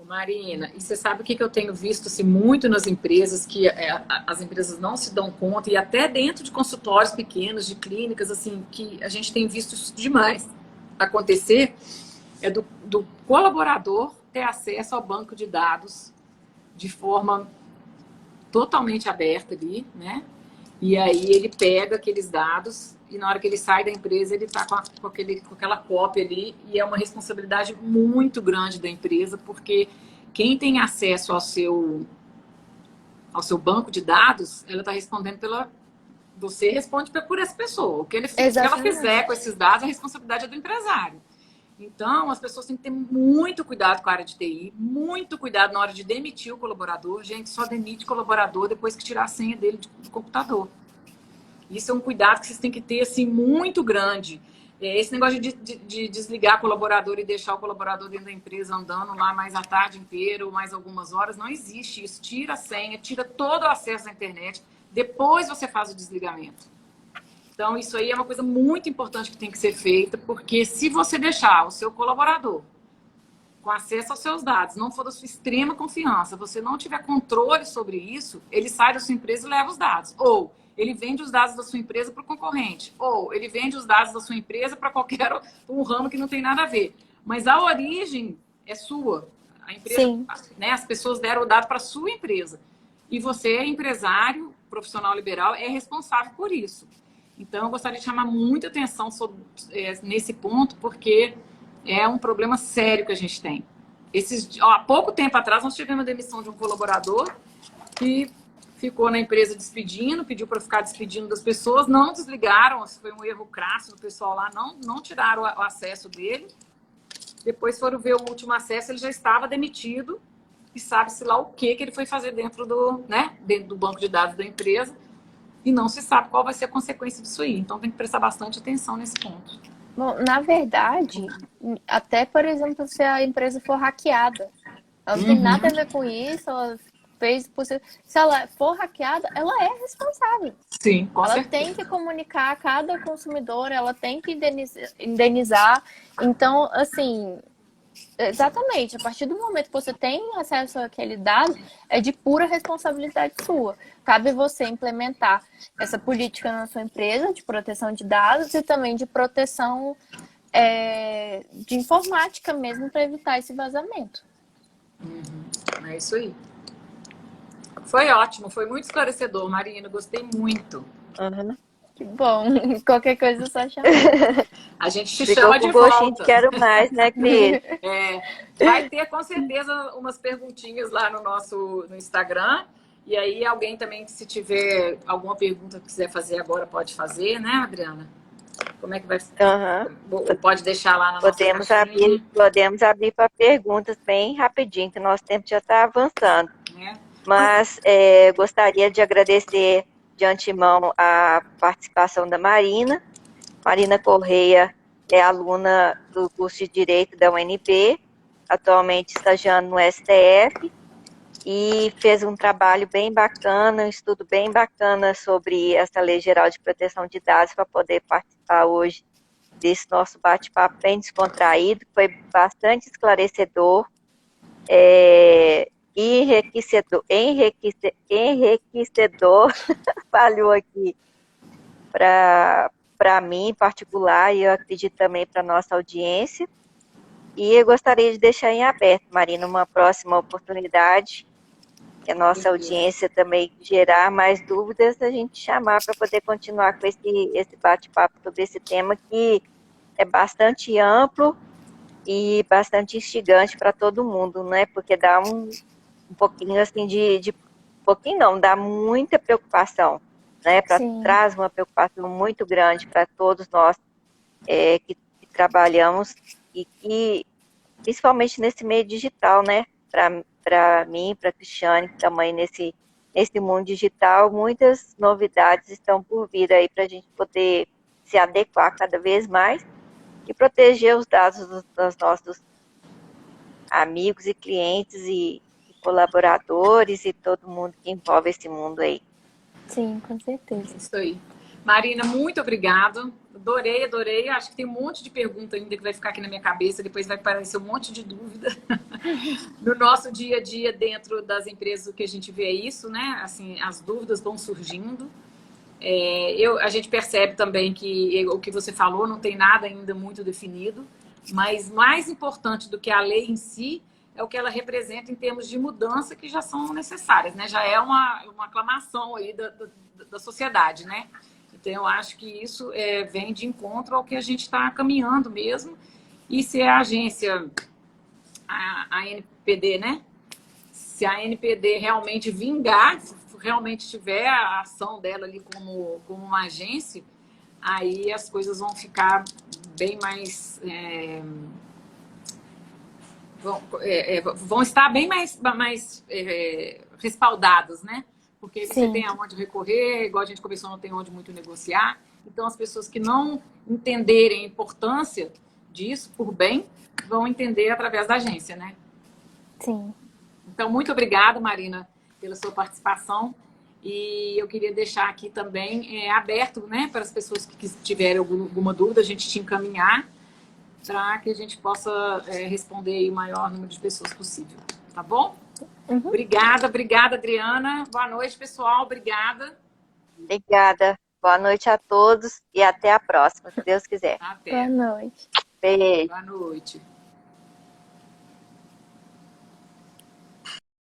Marina, e você sabe o que eu tenho visto assim, muito nas empresas, que as empresas não se dão conta, e até dentro de consultórios pequenos, de clínicas, assim, que a gente tem visto isso demais acontecer, é do colaborador ter acesso ao banco de dados de forma totalmente aberta ali, né? E aí ele pega aqueles dados e na hora que ele sai da empresa ele está com aquela cópia ali, e é uma responsabilidade muito grande da empresa, porque quem tem acesso ao seu banco de dados, ela está respondendo você responde por essa pessoa. O que ela fizer com esses dados, a responsabilidade é do empresário. Então, as pessoas têm que ter muito cuidado com a área de TI, muito cuidado na hora de demitir o colaborador. Gente, só demite colaborador depois que tirar a senha dele do computador. Isso é um cuidado que vocês têm que ter, assim, muito grande. Esse negócio de desligar colaborador e deixar o colaborador dentro da empresa andando lá mais a tarde inteira ou mais algumas horas, não existe isso. Tira a senha, tira todo o acesso à internet, depois você faz o desligamento. Então, isso aí é uma coisa muito importante que tem que ser feita, porque se você deixar o seu colaborador com acesso aos seus dados, não for da sua extrema confiança, você não tiver controle sobre isso, ele sai da sua empresa e leva os dados. Ou ele vende os dados da sua empresa para o concorrente. Ou ele vende os dados da sua empresa para qualquer um ramo que não tem nada a ver. Mas a origem é sua. A empresa, Sim. Né, as pessoas deram o dado para a sua empresa. E você, empresário, profissional liberal, é responsável por isso. Então, eu gostaria de chamar muita atenção nesse ponto, porque é um problema sério que a gente tem. Há pouco tempo atrás, nós tivemos a demissão de um colaborador que ficou na empresa pediu para ficar despedindo das pessoas, não desligaram, foi um erro crasso do pessoal lá, não tiraram o acesso dele. Depois foram ver o último acesso, ele já estava demitido e sabe-se lá o que ele foi fazer dentro do banco de dados da empresa. E não se sabe qual vai ser a consequência disso aí. Então tem que prestar bastante atenção nesse ponto. Bom, na verdade, até, por exemplo, se a empresa for hackeada, ela não tem nada a ver com isso, ela fez possível. Se ela for hackeada, ela é responsável. Sim, com Ela certeza. tem que comunicar a cada consumidor, ela tem que indenizar. Então, assim, exatamente, a partir do momento que você tem acesso àquele dado, é de pura responsabilidade sua. Cabe você implementar essa política na sua empresa de proteção de dados e também de proteção de informática mesmo para evitar esse vazamento. É isso aí. Foi ótimo, foi muito esclarecedor, Marina. Gostei muito. Uhum. Que bom. Qualquer coisa é só chamar. A gente te Ficou chama com de gostinho de volta. quero mais, né, Cris? Vai ter com certeza umas perguntinhas lá no Instagram. E aí alguém também, se tiver alguma pergunta que quiser fazer agora, pode fazer, né, Adriana? Como é que vai? Uhum. Pode deixar lá na nossa caixinha. Podemos abrir para perguntas bem rapidinho, que o nosso tempo já está avançando. Mas gostaria de agradecer de antemão a participação da Marina. Marina Correia é aluna do curso de Direito da UNB, atualmente estagiando no STF, e fez um trabalho bem bacana, um estudo bem bacana sobre essa Lei Geral de Proteção de Dados para poder participar hoje desse nosso bate-papo bem descontraído. Foi bastante esclarecedor, enriquecedor, falhou aqui, para mim em particular, e eu acredito também para a nossa audiência. E eu gostaria de deixar em aberto, Marina, uma próxima oportunidade, que a nossa audiência também gerar mais dúvidas, a gente chamar para poder continuar com esse bate-papo sobre esse tema que é bastante amplo e bastante instigante para todo mundo, né? Porque dá um pouquinho assim pouquinho não, dá muita preocupação, né? Traz uma preocupação muito grande para todos nós que trabalhamos e que, principalmente nesse meio digital, né? Para mim, para a Cristiane, que também nesse mundo digital, muitas novidades estão por vir aí para a gente poder se adequar cada vez mais e proteger os dados dos nossos amigos e clientes e colaboradores e todo mundo que envolve esse mundo aí. Sim, com certeza. Isso aí. Marina, muito obrigada. Adorei. Acho que tem um monte de pergunta ainda que vai ficar aqui na minha cabeça, depois vai aparecer um monte de dúvida. No nosso dia a dia dentro das empresas, o que a gente vê é isso, né? Assim, as dúvidas vão surgindo. A gente percebe também que o que você falou não tem nada ainda muito definido, mas mais importante do que a lei em si é o que ela representa em termos de mudança que já são necessárias, né? Já é uma aclamação aí da sociedade, né? Então, eu acho que isso vem de encontro ao que a gente está caminhando mesmo. E se a agência, a NPD, né? Se a NPD realmente vingar, realmente tiver a ação dela ali como uma agência, aí as coisas vão ficar bem mais... vão estar bem mais respaldadas, né? Porque você tem aonde recorrer, igual a gente conversou, não tem onde muito negociar. Então, as pessoas que não entenderem a importância disso, por bem, vão entender através da agência, né? Sim. Então, muito obrigada, Marina, pela sua participação. E eu queria deixar aqui também aberto, né, para as pessoas que tiverem alguma dúvida, a gente te encaminhar para que a gente possa responder aí o maior número de pessoas possível. Tá bom? Uhum. Obrigada, Adriana. Boa noite, pessoal. Obrigada. Obrigada. Boa noite a todos e até a próxima, se Deus quiser. Até. Boa noite. Beijo. Boa noite.